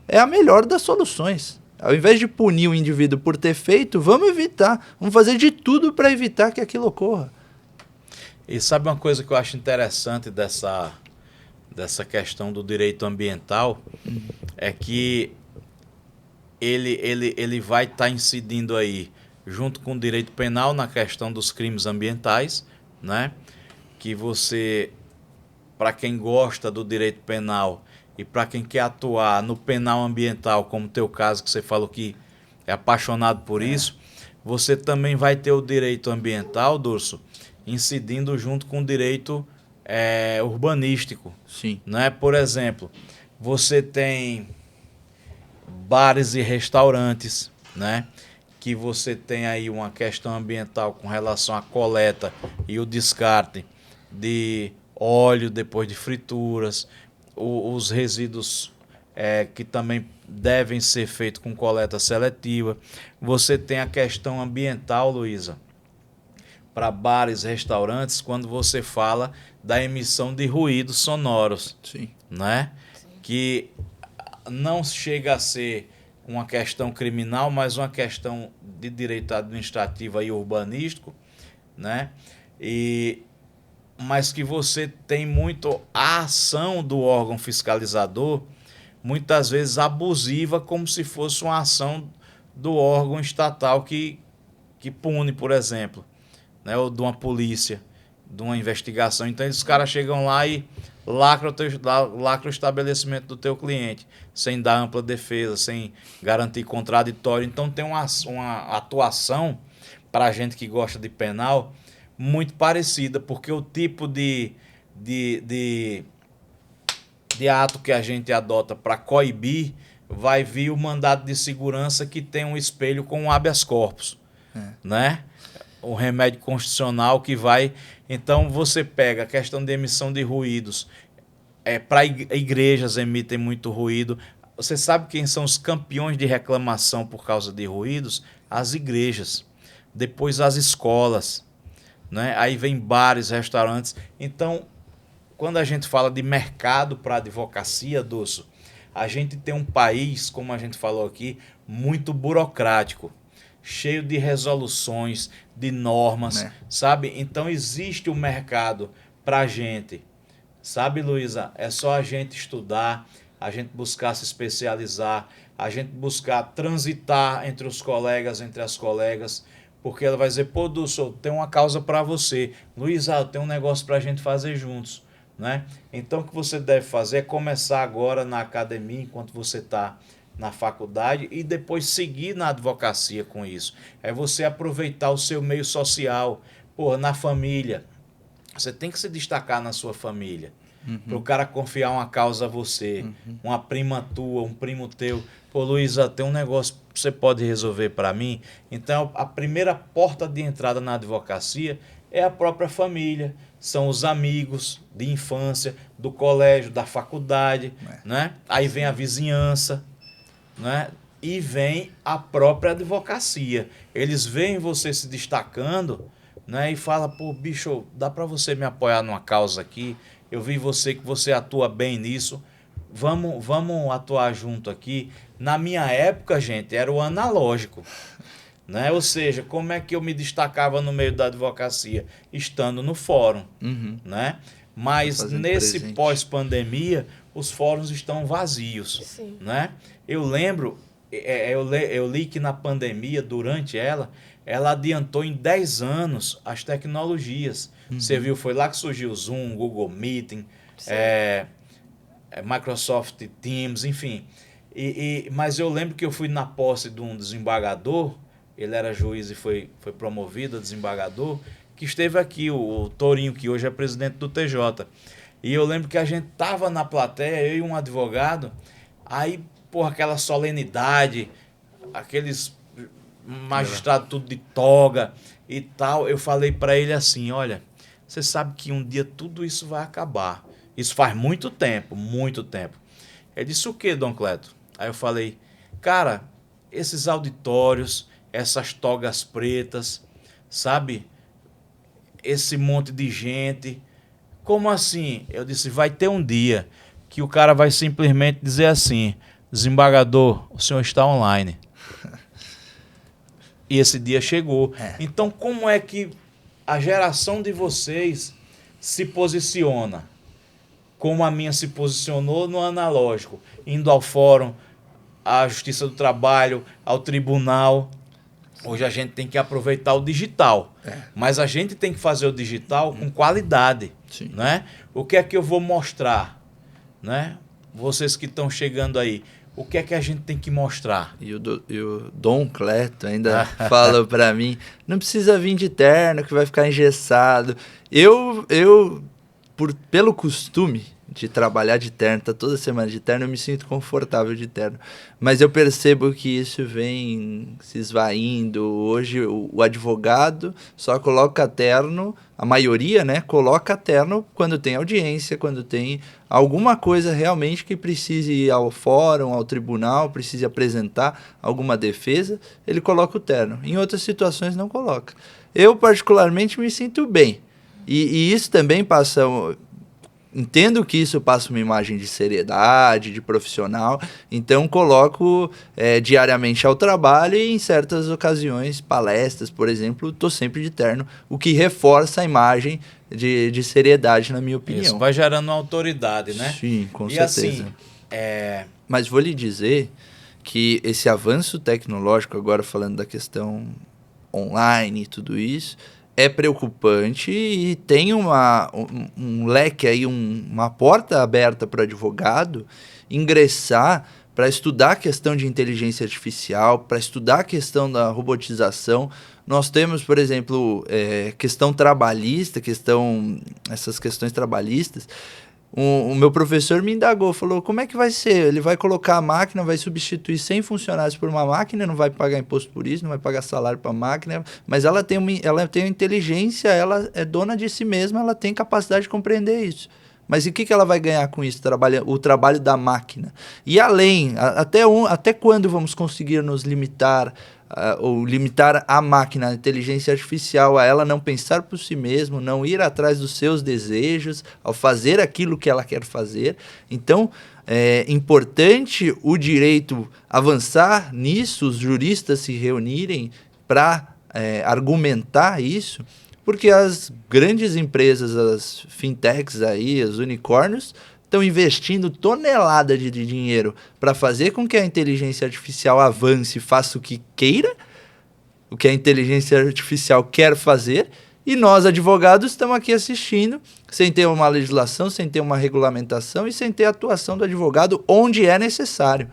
Speaker 2: é a melhor das soluções. Ao invés de punir o indivíduo por ter feito, vamos evitar, vamos fazer de tudo para evitar que aquilo ocorra.
Speaker 1: E sabe uma coisa que eu acho interessante dessa questão do direito ambiental? É que ele vai estar incidindo aí, junto com o direito penal, na questão dos crimes ambientais, né? Que você, para quem gosta do direito penal e para quem quer atuar no penal ambiental, como o teu caso, que você falou que é apaixonado por isso, você também vai ter o direito ambiental, Durso, incidindo junto com o direito urbanístico.
Speaker 2: Sim.
Speaker 1: Né? Por exemplo, você tem bares e restaurantes, né? Que você tem aí uma questão ambiental com relação à coleta e o descarte de óleo depois de frituras, os resíduos que também devem ser feitos com coleta seletiva. Você tem a questão ambiental, Luísa, para bares e restaurantes, quando você fala da emissão de ruídos sonoros.
Speaker 2: Sim.
Speaker 1: Né?
Speaker 3: Sim.
Speaker 1: Que não chega a ser uma questão criminal, mas uma questão de direito administrativo e urbanístico, né? Mas que você tem muito a ação do órgão fiscalizador, muitas vezes abusiva, como se fosse uma ação do órgão estatal que pune, por exemplo, né? Ou de uma polícia, de uma investigação. Então, os caras chegam lá e lacra o estabelecimento do teu cliente, sem dar ampla defesa, sem garantir contraditório. Então, tem uma atuação, para a gente que gosta de penal, muito parecida, porque o tipo de ato que a gente adota para coibir, vai vir o mandado de segurança que tem um espelho com um habeas corpus, né? O remédio constitucional que vai... Então, você pega a questão de emissão de ruídos, para igrejas emitem muito ruído. Você sabe quem são os campeões de reclamação por causa de ruídos? As igrejas, depois as escolas, né? Aí vem bares, restaurantes. Então, quando a gente fala de mercado para advocacia, Dulce, a gente tem um país, como a gente falou aqui, muito burocrático, cheio de resoluções, de normas, sabe? Então existe um mercado para a gente, sabe, Luísa? É só a gente estudar, a gente buscar se especializar, a gente buscar transitar entre os colegas, entre as colegas, porque ela vai dizer, pô, Dulce, eu tenho uma causa para você. Luísa, eu tenho um negócio para a gente fazer juntos, né? Então o que você deve fazer é começar agora na academia, enquanto você está na faculdade, e depois seguir na advocacia com isso. É você aproveitar o seu meio social, na família. Você tem que se destacar na sua família. Para o cara confiar uma causa a você, uma prima tua, um primo teu. Pô, Luísa, tem um negócio que você pode resolver para mim? Então, a primeira porta de entrada na advocacia é a própria família. São os amigos de infância, do colégio, da faculdade, né? Aí vem a vizinhança, né? E vem a própria advocacia. Eles veem você se destacando, né? E falam, pô, bicho, dá para você me apoiar numa causa aqui? Eu vi que você atua bem nisso. Vamos atuar junto aqui. Na minha época, gente, era o analógico, né? Ou seja, como é que eu me destacava no meio da advocacia? Estando no fórum, né? Mas nesse pós-pandemia, os fóruns estão vazios.
Speaker 3: Sim.
Speaker 1: Né? Eu lembro, eu li que na pandemia, durante ela adiantou em 10 anos as tecnologias. Você viu, foi lá que surgiu o Zoom, Google Meeting, Microsoft Teams, enfim. Mas eu lembro que eu fui na posse de um desembargador ele era juiz e foi promovido a desembargador, que esteve aqui, o Tourinho, que hoje é presidente do TJ. E eu lembro que a gente tava na plateia, eu e um advogado, aí, porra, aquela solenidade, aqueles magistrados tudo de toga e tal, eu falei para ele assim, olha, você sabe que um dia tudo isso vai acabar. Isso faz muito tempo, muito tempo. Ele disse, o que, Dom Cleto? Aí eu falei, cara, esses auditórios, essas togas pretas, sabe? Esse monte de gente. Como assim? Eu disse, vai ter um dia que o cara vai simplesmente dizer assim, desembargador, o senhor está online. E esse dia chegou. Então, como é que a geração de vocês se posiciona? Como a minha se posicionou no analógico, indo ao fórum, à Justiça do Trabalho, ao tribunal. Hoje a gente tem que aproveitar o digital, mas a gente tem que fazer o digital com qualidade.
Speaker 2: Sim.
Speaker 1: Né? O que é que eu vou mostrar? Né? Vocês que estão chegando aí, o que é que a gente tem que mostrar?
Speaker 2: E o Dom Cleto ainda fala para mim, não precisa vir de terno que vai ficar engessado. Pelo costume de trabalhar de terno, tá toda semana de terno, eu me sinto confortável de terno. Mas eu percebo que isso vem se esvaindo. Hoje o advogado só coloca terno, a maioria, né, coloca terno quando tem audiência, quando tem alguma coisa realmente que precise ir ao fórum, ao tribunal, precise apresentar alguma defesa, ele coloca o terno. Em outras situações não coloca. Eu particularmente me sinto bem. E isso também passa... Entendo que isso passa uma imagem de seriedade, de profissional, então coloco diariamente ao trabalho e em certas ocasiões, palestras, por exemplo, estou sempre de terno, o que reforça a imagem de seriedade, na minha opinião.
Speaker 1: Isso vai gerando autoridade, né?
Speaker 2: Sim, com
Speaker 1: e
Speaker 2: certeza.
Speaker 1: Assim,
Speaker 2: Mas vou lhe dizer que esse avanço tecnológico, agora falando da questão online e tudo isso, é preocupante e tem um leque aí, uma porta aberta para o advogado ingressar para estudar a questão de inteligência artificial, para estudar a questão da robotização. Nós temos, por exemplo, questão trabalhista, essas questões trabalhistas. O meu professor me indagou, falou, como é que vai ser? Ele vai colocar a máquina, vai substituir 100 funcionários por uma máquina, não vai pagar imposto por isso, não vai pagar salário para a máquina, mas ela tem inteligência, ela é dona de si mesma, ela tem capacidade de compreender isso. Mas e o que ela vai ganhar com isso? O trabalho da máquina. E além, até quando vamos conseguir nos limitar ou limitar a máquina, a inteligência artificial, a ela não pensar por si mesmo, não ir atrás dos seus desejos, ao fazer aquilo que ela quer fazer. Então, é importante o direito avançar nisso, os juristas se reunirem para argumentar isso, porque as grandes empresas, as fintechs aí, os unicórnios, estão investindo tonelada de dinheiro para fazer com que a inteligência artificial avance e faça o que queira, o que a inteligência artificial quer fazer, e nós, advogados, estamos aqui assistindo, sem ter uma legislação, sem ter uma regulamentação e sem ter a atuação do advogado onde é necessário.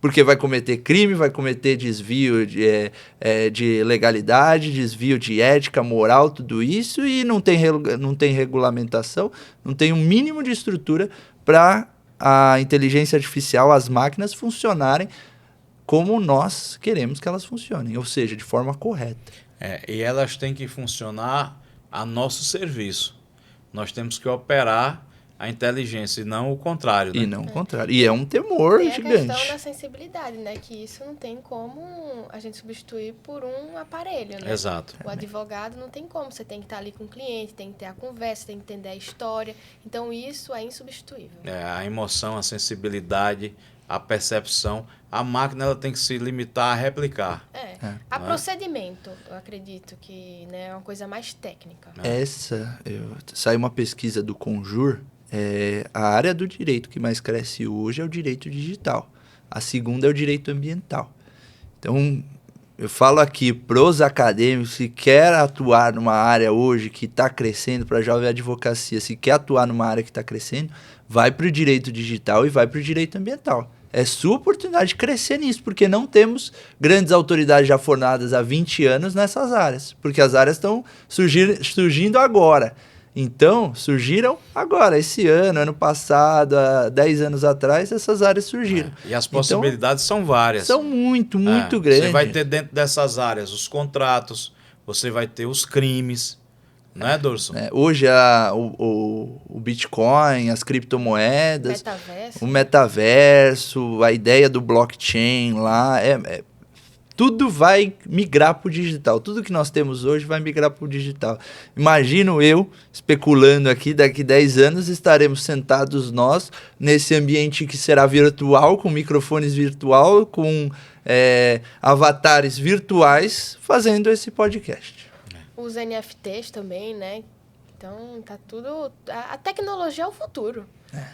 Speaker 2: Porque vai cometer crime, vai cometer desvio de legalidade, desvio de ética, moral, tudo isso, e não tem regulamentação, não tem um mínimo de estrutura para a inteligência artificial, as máquinas funcionarem como nós queremos que elas funcionem, ou seja, de forma correta.
Speaker 1: E elas têm que funcionar a nosso serviço. Nós temos que operar a inteligência e não o contrário, né?
Speaker 2: E não o contrário. E é um temor
Speaker 3: tem
Speaker 2: gigante.
Speaker 3: Tem a questão da sensibilidade, né? Que isso não tem como a gente substituir por um aparelho, né?
Speaker 1: Exato.
Speaker 3: O advogado não tem como. Você tem que estar ali com o cliente, tem que ter a conversa, tem que entender a história. Então, isso é insubstituível.
Speaker 1: A emoção, a sensibilidade, a percepção. A máquina ela tem que se limitar a replicar.
Speaker 3: A procedimento, eu acredito que, né, é uma coisa mais técnica.
Speaker 2: Saiu uma pesquisa do Conjur. A área do direito que mais cresce hoje é o direito digital. A segunda é o direito ambiental. Então, eu falo aqui para os acadêmicos, se quer atuar numa área hoje que está crescendo, para a jovem advocacia, se quer atuar numa área que está crescendo, vai para o direito digital e vai para o direito ambiental. é sua oportunidade de crescer nisso, porque não temos grandes autoridades já formadas há 20 anos nessas áreas, porque as áreas estão surgindo agora. Então, surgiram agora, esse ano passado, há 10 anos atrás, essas áreas surgiram.
Speaker 1: E as possibilidades são várias.
Speaker 2: São muito grandes.
Speaker 1: Você vai ter dentro dessas áreas os contratos, você vai ter os crimes, não é, Dorson?
Speaker 2: Hoje, o Bitcoin, as criptomoedas, o metaverso, a ideia do blockchain lá, tudo vai migrar para o digital. Tudo que nós temos hoje vai migrar para o digital. Imagino eu, especulando aqui, daqui 10 anos estaremos sentados nós nesse ambiente que será virtual, com microfones virtual, com avatares virtuais, fazendo esse podcast.
Speaker 3: Os NFTs também, né? Então, tá tudo... A tecnologia é o futuro.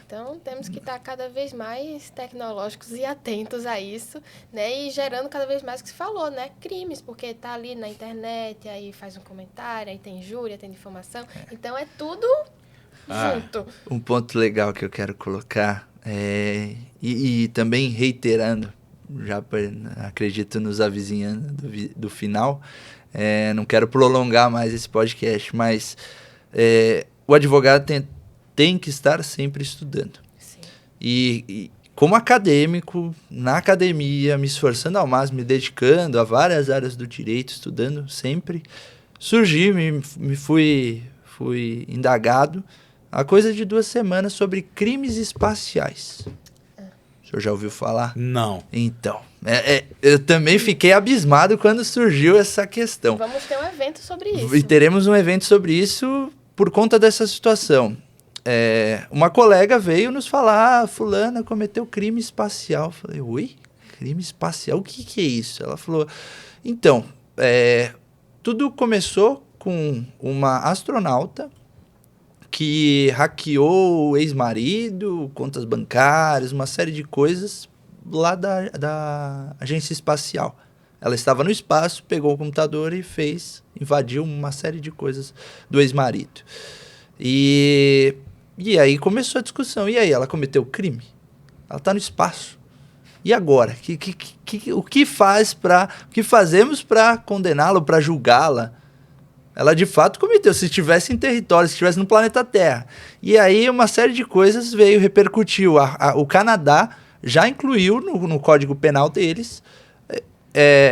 Speaker 3: Então, temos que estar cada vez mais tecnológicos e atentos a isso, né? E gerando cada vez mais o que se falou, né? Crimes, porque tá ali na internet, aí faz um comentário, aí tem injúria, tem difamação. Então, é tudo junto.
Speaker 2: Um ponto legal que eu quero colocar, e também reiterando, já acredito nos avizinhando do final, não quero prolongar mais esse podcast, mas o advogado tem que estar sempre estudando.
Speaker 3: Sim.
Speaker 2: E como acadêmico, na academia, me esforçando ao máximo, me dedicando a várias áreas do direito, estudando sempre, fui indagado há coisa de 2 semanas sobre crimes espaciais. O senhor já ouviu falar?
Speaker 1: Não.
Speaker 2: Então, eu também fiquei abismado quando surgiu essa questão.
Speaker 3: Vamos ter um evento sobre isso.
Speaker 2: E teremos um evento sobre isso por conta dessa situação. Uma colega veio nos falar, fulana cometeu crime espacial. Eu falei, oi? Crime espacial? O que é isso? Ela falou, então, tudo começou com uma astronauta que hackeou o ex-marido, contas bancárias, uma série de coisas lá da agência espacial. Ela estava no espaço, pegou o computador e invadiu uma série de coisas do ex-marido. E aí começou a discussão. E aí, ela cometeu crime? Ela está no espaço. E agora? O que fazemos para condená-la, para julgá-la? Ela de fato cometeu, se estivesse em território, se estivesse no planeta Terra. E aí uma série de coisas repercutiu. O Canadá já incluiu no Código Penal deles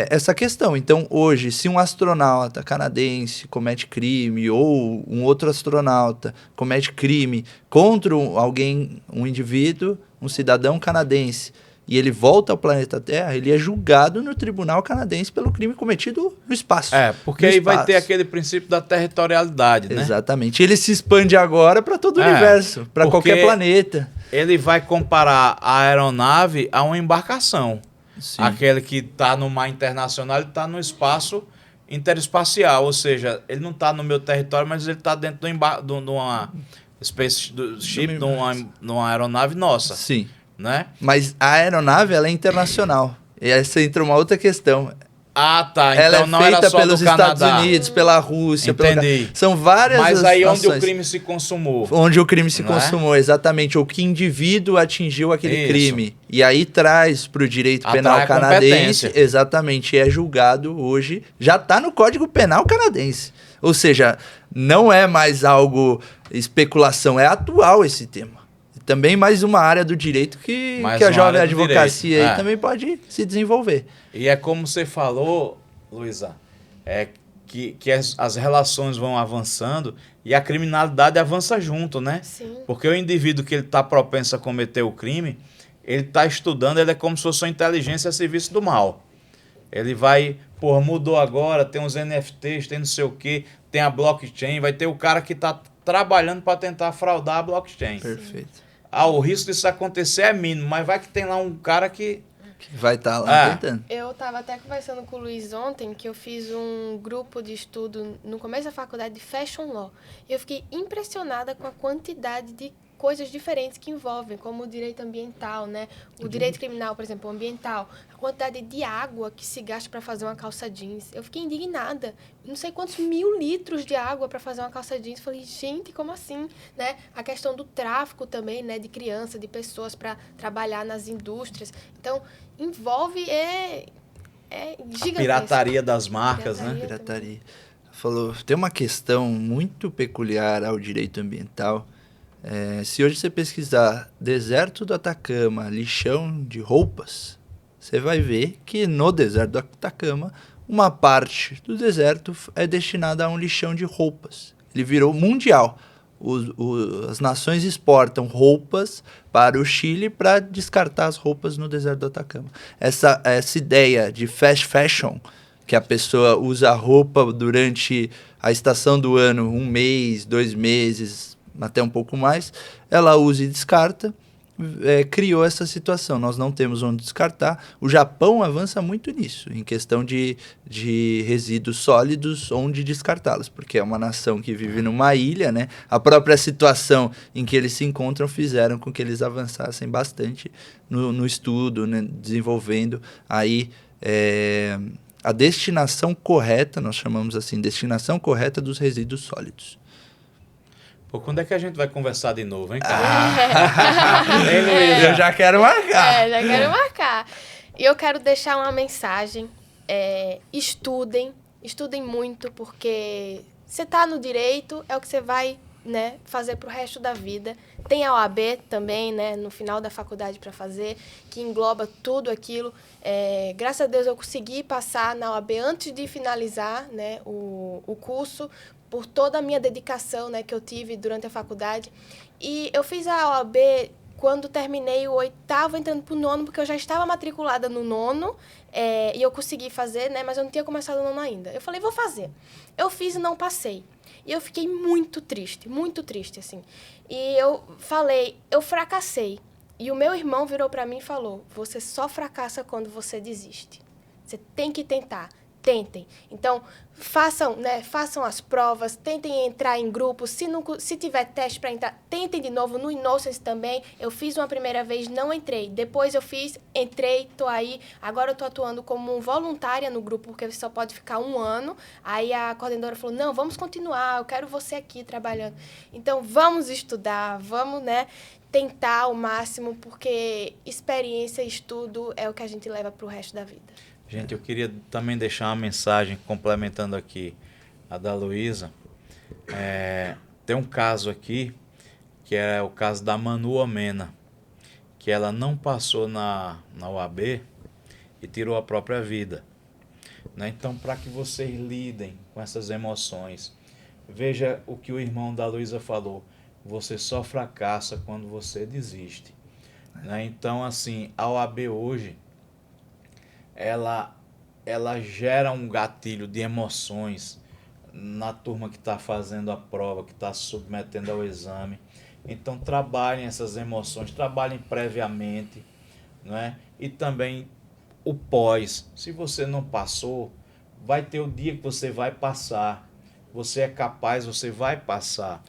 Speaker 2: essa questão. Então, hoje, se um astronauta canadense comete crime ou um outro astronauta comete crime contra um indivíduo, um cidadão canadense, e ele volta ao planeta Terra, ele é julgado no tribunal canadense pelo crime cometido no espaço.
Speaker 1: Porque aí vai ter aquele princípio da territorialidade, né?
Speaker 2: Exatamente. Ele se expande agora para todo o universo, para qualquer planeta.
Speaker 1: Ele vai comparar a aeronave a uma embarcação. Sim. Aquele que está no mar internacional, ele está no espaço interespacial, ou seja, ele não está no meu território, mas ele está dentro de uma spaceship, de uma aeronave nossa.
Speaker 2: Sim.
Speaker 1: Né?
Speaker 2: Mas a aeronave, ela é internacional. E essa entra uma outra questão.
Speaker 1: Ah, tá.
Speaker 2: Ela
Speaker 1: então não era
Speaker 2: feita
Speaker 1: só
Speaker 2: pelos
Speaker 1: do
Speaker 2: Estados
Speaker 1: Canadá.
Speaker 2: Unidos, pela Rússia.
Speaker 1: Entendi.
Speaker 2: São várias
Speaker 1: Mas aí
Speaker 2: nações.
Speaker 1: onde o crime se consumou.
Speaker 2: Onde o crime se consumou, exatamente. Ou que indivíduo atingiu aquele crime. E aí traz para o direito penal canadense. Exatamente. E é julgado hoje. Já está no Código Penal canadense. Ou seja, não é mais algo especulação. É atual esse tema. Também mais uma área do direito que a jovem advocacia aí também pode se desenvolver.
Speaker 1: E é como você falou, Luísa, que as relações vão avançando e a criminalidade avança junto, né?
Speaker 3: Sim.
Speaker 1: Porque o indivíduo que ele está propenso a cometer o crime, ele está estudando, ele é como se fosse uma inteligência a serviço do mal. Ele vai, mudou agora, tem uns NFTs, tem não sei o quê, tem a blockchain, vai ter o cara que está trabalhando para tentar fraudar a blockchain.
Speaker 2: Perfeito.
Speaker 1: O risco disso acontecer é mínimo, mas vai que tem lá um cara que
Speaker 2: vai estar lá tentando.
Speaker 3: Eu estava até conversando com o Luiz ontem, que eu fiz um grupo de estudo no começo da faculdade de Fashion Law. E eu fiquei impressionada com a quantidade de coisas diferentes que envolvem, como o direito ambiental, né? O direito criminal, por exemplo, ambiental. A quantidade de água que se gasta para fazer uma calça jeans. Eu fiquei indignada. Não sei quantos 1.000 litros de água para fazer uma calça jeans. Falei, gente, como assim? Né? A questão do tráfico também, né? De criança, de pessoas para trabalhar nas indústrias. Então, envolve gigantesco.
Speaker 1: A pirataria das marcas, né?
Speaker 2: Pirataria. Falou, tem uma questão muito peculiar ao direito ambiental. Se hoje você pesquisar deserto do Atacama, lixão de roupas, você vai ver que no deserto do Atacama, uma parte do deserto é destinada a um lixão de roupas. Ele virou mundial. As nações exportam roupas para o Chile para descartar as roupas no deserto do Atacama. Essa ideia de fast fashion, que a pessoa usa a roupa durante a estação do ano, 1 mês, 2 meses, até um pouco mais, ela usa e descarta, criou essa situação. Nós não temos onde descartar. O Japão avança muito nisso, em questão de resíduos sólidos, onde descartá-los, porque é uma nação que vive numa ilha, né? A própria situação em que eles se encontram fizeram com que eles avançassem bastante no estudo, né? Desenvolvendo aí a destinação correta, nós chamamos assim, destinação correta dos resíduos sólidos.
Speaker 1: Pô, quando é que a gente vai conversar de novo, hein, cara?
Speaker 2: Hein, Luiz? Eu já quero marcar.
Speaker 3: Já quero marcar. E eu quero deixar uma mensagem. Estudem muito, porque você tá no direito, é o que você vai, né, fazer pro resto da vida. Tem a OAB também, né, no final da faculdade para fazer, que engloba tudo aquilo. Graças a Deus eu consegui passar na OAB antes de finalizar, né, o curso, por toda a minha dedicação, né, que eu tive durante a faculdade. E eu fiz a OAB quando terminei o 8º, entrando pro 9º, porque eu já estava matriculada no 9º, e eu consegui fazer, né, mas eu não tinha começado o 9º ainda. Eu falei, vou fazer. Eu fiz e não passei. E eu fiquei muito triste, assim. E eu falei, eu fracassei. E o meu irmão virou para mim e falou, você só fracassa quando você desiste. Você tem que tentar. Tentem. Então, façam as provas, tentem entrar em grupos. Se tiver teste para entrar, tentem de novo. No Innocence também, eu fiz uma primeira vez, não entrei. Depois eu fiz, entrei, tô aí. Agora eu tô atuando como voluntária no grupo, porque você só pode ficar 1 ano. Aí a coordenadora falou, não, vamos continuar, eu quero você aqui trabalhando. Então, vamos estudar, vamos, né, tentar ao máximo, porque experiência e estudo é o que a gente leva pro resto da vida.
Speaker 1: Gente, eu queria também deixar uma mensagem complementando aqui a da Luísa. Tem um caso aqui, que é o caso da Manu Omena, que ela não passou na UAB e tirou a própria vida. Né? Então, para que vocês lidem com essas emoções, veja o que o irmão da Luísa falou. Você só fracassa quando você desiste. Né? Então, assim, a OAB hoje, ela gera um gatilho de emoções na turma que está fazendo a prova, que está submetendo ao exame. Então, trabalhem essas emoções, trabalhem previamente, né? E também o pós. Se você não passou, vai ter o dia que você vai passar. Você é capaz, você vai passar.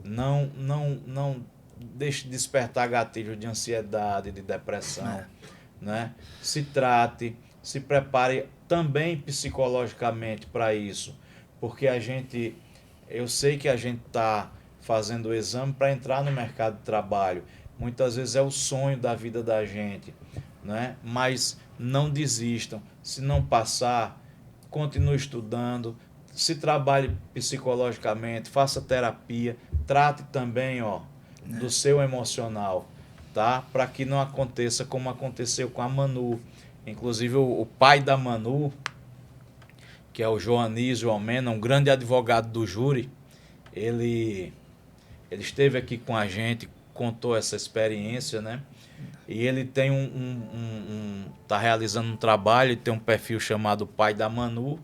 Speaker 1: Não deixe de despertar gatilho de ansiedade, de depressão, né? Se trate. Se prepare também psicologicamente para isso, porque eu sei que a gente está fazendo o exame para entrar no mercado de trabalho. Muitas vezes é o sonho da vida da gente, né? Mas não desistam. Se não passar, continue estudando, se trabalhe psicologicamente, faça terapia, trate também, do seu emocional, tá? Para que não aconteça como aconteceu com a Manu. Inclusive o pai da Manu, que é o Joanísio Omena, um grande advogado do júri, ele esteve aqui com a gente, contou essa experiência, né? E ele tem tá realizando um trabalho, tem um perfil chamado Pai da Manu,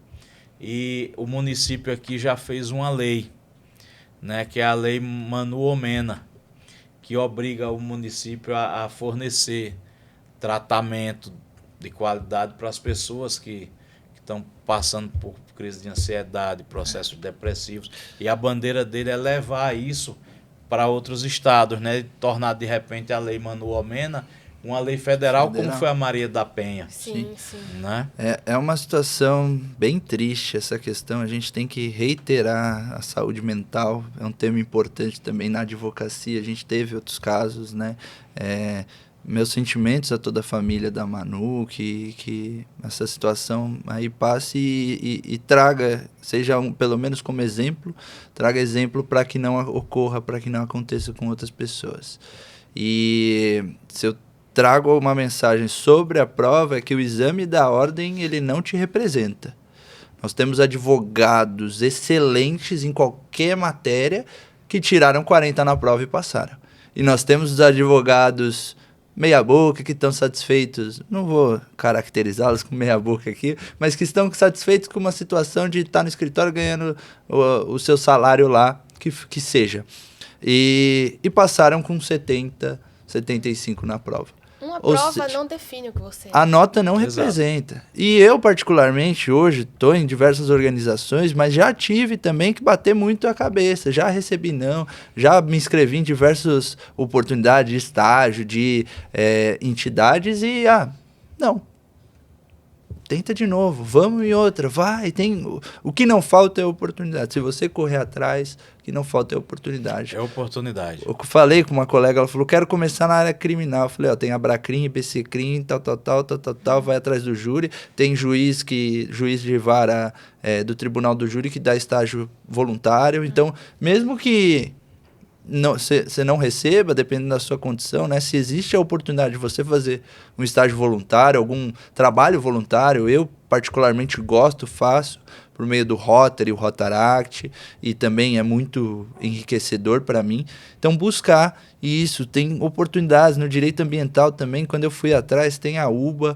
Speaker 1: e o município aqui já fez uma lei, né? Que é a lei Manu Omena, que obriga o município a fornecer tratamento de qualidade para as pessoas que estão passando por crise de ansiedade, processos depressivos. E a bandeira dele é levar isso para outros estados, né? Tornar de repente a lei Manuel Mena uma lei federal, como foi a Maria da Penha.
Speaker 3: Sim.
Speaker 1: Né?
Speaker 2: É uma situação bem triste essa questão. A gente tem que reiterar a saúde mental. É um tema importante também na advocacia. A gente teve outros casos, né? Meus sentimentos a toda a família da Manu, que essa situação aí passe e traga, seja pelo menos como exemplo, traga exemplo para que não ocorra, para que não aconteça com outras pessoas. E se eu trago uma mensagem sobre a prova, é que o exame da ordem ele não te representa. Nós temos advogados excelentes em qualquer matéria que tiraram 40 na prova e passaram. E nós temos os advogados meia boca, que estão satisfeitos, não vou caracterizá-los como meia boca aqui, mas que estão satisfeitos com uma situação de estar no escritório ganhando o seu salário lá, que seja. E passaram com 70, 75 na prova.
Speaker 3: Uma prova não define o que você é.
Speaker 2: A nota não
Speaker 1: Exato.
Speaker 2: representa. E eu, particularmente, hoje estou em diversas organizações, mas já tive também que bater muito a cabeça. Já recebi não, já me inscrevi em diversas oportunidades de estágio, de entidades e, não. Tenta de novo, vamos em outra, vai. O que não falta é oportunidade. Se você correr atrás, o que não falta é oportunidade.
Speaker 1: É oportunidade.
Speaker 2: Eu falei com uma colega, ela falou, quero começar na área criminal. Eu falei, tem Abracrim, IBCCrim, tal, vai atrás do júri. Tem juiz de vara do tribunal do júri que dá estágio voluntário. Então, mesmo que você não receba, dependendo da sua condição, né? Se existe a oportunidade de você fazer um estágio voluntário, algum trabalho voluntário, eu particularmente gosto, faço por meio do Rotary, o Rotaract, e também é muito enriquecedor para mim. Então, buscar isso. Tem oportunidades no direito ambiental também. Quando eu fui atrás, tem a UBA,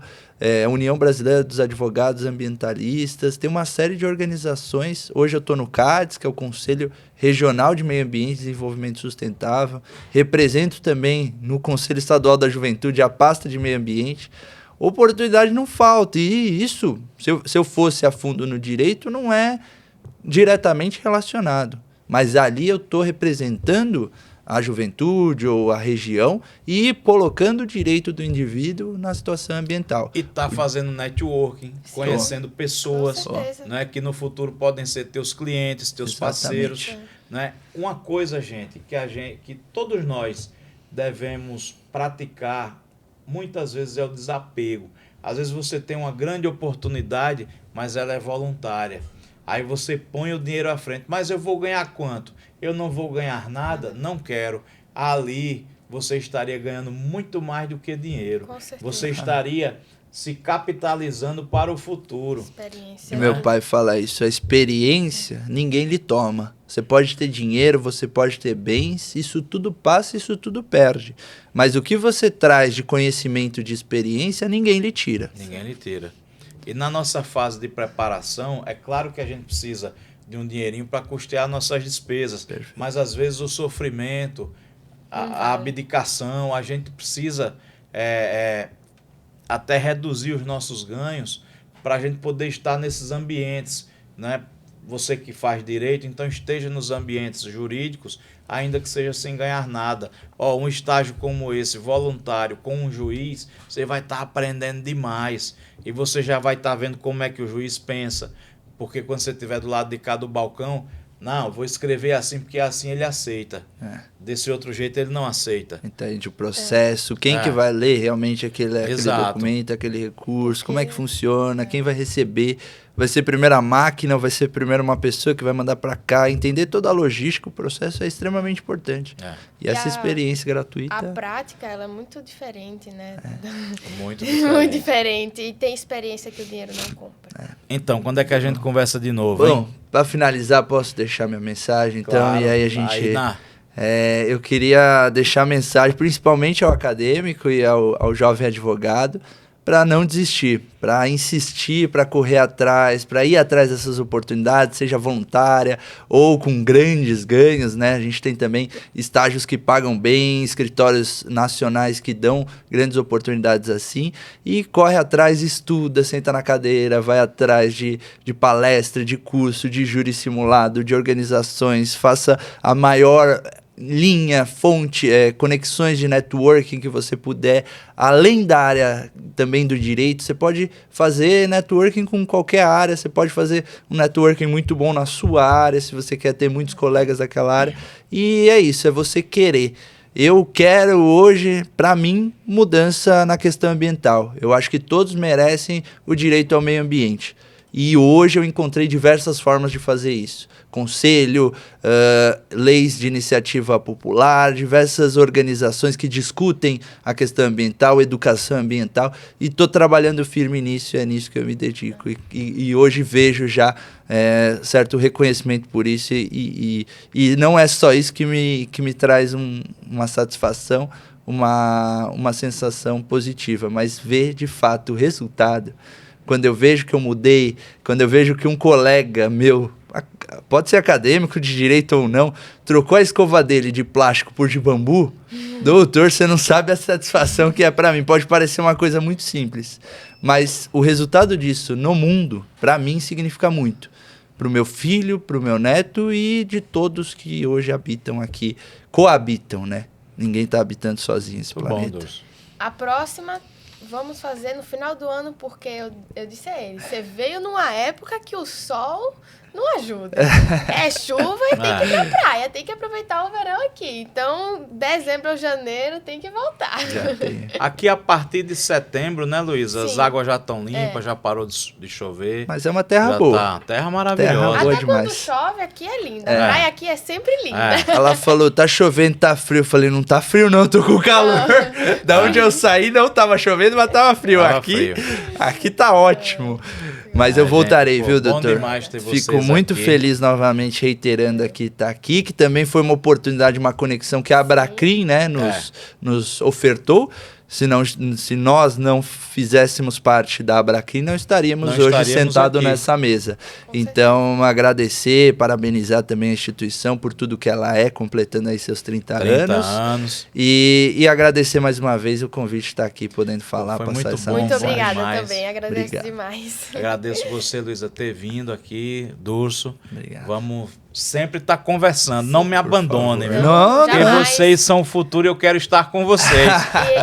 Speaker 2: a União Brasileira dos Advogados Ambientalistas, tem uma série de organizações. Hoje eu estou no CADES, que é o Conselho Regional de Meio Ambiente e Desenvolvimento Sustentável. Represento também no Conselho Estadual da Juventude a pasta de meio ambiente. Oportunidade não falta. E isso, se eu fosse a fundo no direito, não é diretamente relacionado. Mas ali eu estou representando a juventude ou a região e colocando o direito do indivíduo na situação ambiental.
Speaker 1: E tá fazendo networking, conhecendo pessoas, né, que no futuro podem ser teus clientes, teus parceiros. Né? Uma coisa, gente, que todos nós devemos praticar muitas vezes é o desapego. Às vezes você tem uma grande oportunidade, mas ela é voluntária. Aí você põe o dinheiro à frente. Mas eu vou ganhar quanto? Eu não vou ganhar nada? Não quero. Ali você estaria ganhando muito mais do que dinheiro.
Speaker 3: Com certeza.
Speaker 1: Você estaria se capitalizando para o futuro.
Speaker 3: Experiência.
Speaker 2: E meu pai fala isso, a experiência ninguém lhe toma. Você pode ter dinheiro, você pode ter bens, isso tudo passa, isso tudo perde. Mas o que você traz de conhecimento, de experiência, ninguém lhe tira.
Speaker 1: Ninguém lhe tira. E na nossa fase de preparação, é claro que a gente precisa de um dinheirinho para custear nossas despesas.
Speaker 2: Perfeito.
Speaker 1: Mas às vezes o sofrimento, a abdicação, a gente precisa até reduzir os nossos ganhos para a gente poder estar nesses ambientes, né? Você que faz direito, então esteja nos ambientes jurídicos, ainda que seja sem ganhar nada. Um estágio como esse, voluntário, com um juiz, você vai estar aprendendo demais. E você já vai estar vendo como é que o juiz pensa. Porque quando você estiver do lado de cá do balcão, não, vou escrever assim porque assim ele aceita. Desse outro jeito ele não aceita.
Speaker 2: Entende o processo, quem que vai ler realmente aquele documento, aquele recurso, como é que funciona, quem vai receber. Vai ser primeiro a máquina, vai ser primeiro uma pessoa que vai mandar para cá. Entender toda a logística, o processo é extremamente importante. E essa experiência gratuita...
Speaker 3: A prática, ela é muito diferente, né?
Speaker 1: Muito diferente.
Speaker 3: Muito diferente. E tem experiência que o dinheiro não compra.
Speaker 1: Então, quando é que a gente conversa de novo, hein?
Speaker 2: Bom, para finalizar, posso deixar minha mensagem? Então,
Speaker 1: Claro.
Speaker 2: e aí a gente...
Speaker 1: Aí,
Speaker 2: eu queria deixar a mensagem, principalmente ao acadêmico e ao jovem advogado, para não desistir, para insistir, para correr atrás, para ir atrás dessas oportunidades, seja voluntária ou com grandes ganhos, né? A gente tem também estágios que pagam bem, escritórios nacionais que dão grandes oportunidades assim, e corre atrás, estuda, senta na cadeira, vai atrás de palestra, de curso, de júri simulado, de organizações, faça a maior linha, fonte, conexões de networking que você puder, além da área também do direito, você pode fazer networking com qualquer área, você pode fazer um networking muito bom na sua área, se você quer ter muitos colegas daquela área, e é isso, é você querer. Eu quero hoje, para mim, mudança na questão ambiental. Eu acho que todos merecem o direito ao meio ambiente. E hoje eu encontrei diversas formas de fazer isso. Conselho, leis de iniciativa popular, diversas organizações que discutem a questão ambiental, educação ambiental, e estou trabalhando firme nisso, é nisso que eu me dedico. E hoje vejo já certo reconhecimento por isso, e não é só isso que me traz uma satisfação, uma sensação positiva, mas ver de fato o resultado. Quando eu vejo que eu mudei, quando eu vejo que um colega meu, pode ser acadêmico de direito ou não, trocou a escova dele de plástico por de bambu, doutor, você não sabe a satisfação que é para mim. Pode parecer uma coisa muito simples, mas o resultado disso no mundo, para mim, significa muito. Para o meu filho, para o meu neto e de todos que hoje habitam aqui, coabitam, né? Ninguém está habitando sozinho esse planeta.
Speaker 3: A próxima... vamos fazer no final do ano, porque eu disse a ele, você veio numa época que o sol não ajuda. É chuva e tem que ir pra praia, tem que aproveitar o verão aqui. Então, dezembro ou janeiro tem que voltar.
Speaker 1: Aqui a partir de setembro, né, Luísa? As
Speaker 3: Sim.
Speaker 1: águas já estão limpas, já parou de chover.
Speaker 2: Mas é uma terra
Speaker 1: já
Speaker 2: boa.
Speaker 1: Tá, terra maravilhosa.
Speaker 2: Terra boa
Speaker 3: Até
Speaker 2: demais.
Speaker 3: quando chove, aqui é linda. A praia aqui é sempre linda.
Speaker 2: Ela falou, tá chovendo, tá frio. Eu falei, não tá frio não, tô com calor. Da onde eu saí não tava chovendo, mas tava frio. Aqui tá ótimo. Mas eu voltarei, viu, doutor?
Speaker 1: Bom demais ter vocês
Speaker 2: Fico muito
Speaker 1: aqui.
Speaker 2: feliz novamente, reiterando aqui, tá aqui, que também foi uma oportunidade, uma conexão que a Abracrim, né, nos ofertou. Se nós não fizéssemos parte da Abracrim, não estaríamos hoje sentados nessa mesa. Então, agradecer, parabenizar também a instituição por tudo que ela é, completando aí seus 30 anos. E agradecer mais uma vez o convite de estar aqui, podendo falar, passar essa
Speaker 3: Muito
Speaker 2: mensagem.
Speaker 3: obrigada também, agradeço demais.
Speaker 1: Agradeço você, Luísa, ter vindo aqui, Durso.
Speaker 2: Obrigado.
Speaker 1: Vamos sempre estar conversando, não me abandonem, viu?
Speaker 2: Não,
Speaker 1: porque vocês são o futuro e eu quero estar com vocês.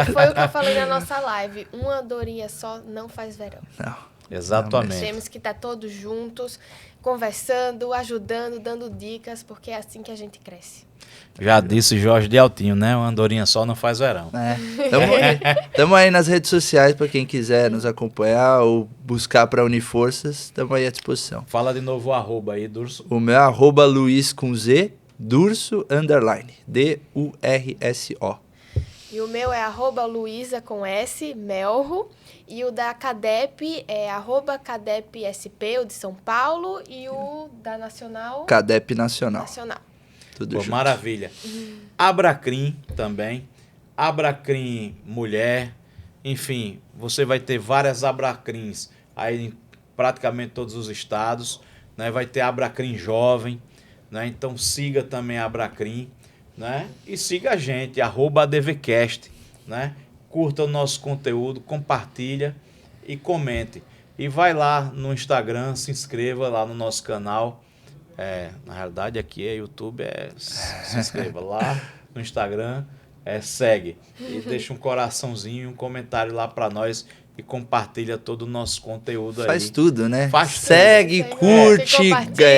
Speaker 3: E foi o que eu falei na nossa live, uma andorinha só não faz verão.
Speaker 2: Não.
Speaker 1: Exatamente.
Speaker 3: Temos que estar todos juntos, conversando, ajudando, dando dicas, porque é assim que a gente cresce.
Speaker 1: Já disse Jorge de Altinho, né? Uma andorinha só não faz verão.
Speaker 2: Tamo aí nas redes sociais para quem quiser nos acompanhar ou buscar para unir forças, tamo aí à disposição.
Speaker 1: Fala de novo o arroba aí, Durso.
Speaker 2: O meu é @Luiz com Z, Durso _, DURSO.
Speaker 3: E o meu é @Luiza com S, Melro. E o da CADEP é @CADEPSP, o de São Paulo. E o da Nacional...
Speaker 2: CADEP Nacional. Tudo junto.
Speaker 1: Maravilha. Abracrim também. Abracrim Mulher. Enfim, você vai ter várias Abracrims aí em praticamente todos os estados. Né? Vai ter Abracrim Jovem. Né? Então siga também a Abracrim. Né? E siga a gente, @ADVCast. Né? Curta o nosso conteúdo, compartilha e comente. E vai lá no Instagram, se inscreva lá no nosso canal. Na realidade aqui é YouTube, se inscreva lá no Instagram, segue e deixa um coraçãozinho, um comentário lá para nós e compartilha todo o nosso conteúdo aí.
Speaker 2: Faz tudo, né?
Speaker 1: Faz
Speaker 2: Segue,
Speaker 1: tudo.
Speaker 2: curte,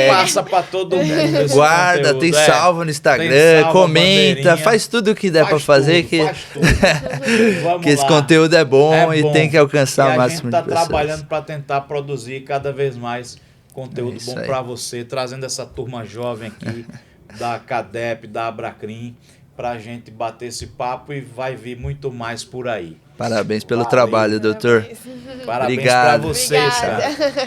Speaker 1: Passa para todo mundo esse
Speaker 2: guarda,
Speaker 1: conteúdo,
Speaker 2: tem salvo no Instagram,
Speaker 1: salva,
Speaker 2: comenta, faz tudo o que der para fazer,
Speaker 1: faz tudo. Vamos
Speaker 2: que esse
Speaker 1: lá.
Speaker 2: conteúdo é bom e tem que alcançar o máximo de pessoas.
Speaker 1: A gente está trabalhando para tentar produzir cada vez mais conteúdo bom para você, trazendo essa turma jovem aqui da CADEP, da Abracrim, para a gente bater esse papo e vai vir muito mais por aí.
Speaker 2: Parabéns pelo trabalho, doutor.
Speaker 1: Parabéns para vocês,
Speaker 3: Obrigada.
Speaker 1: cara.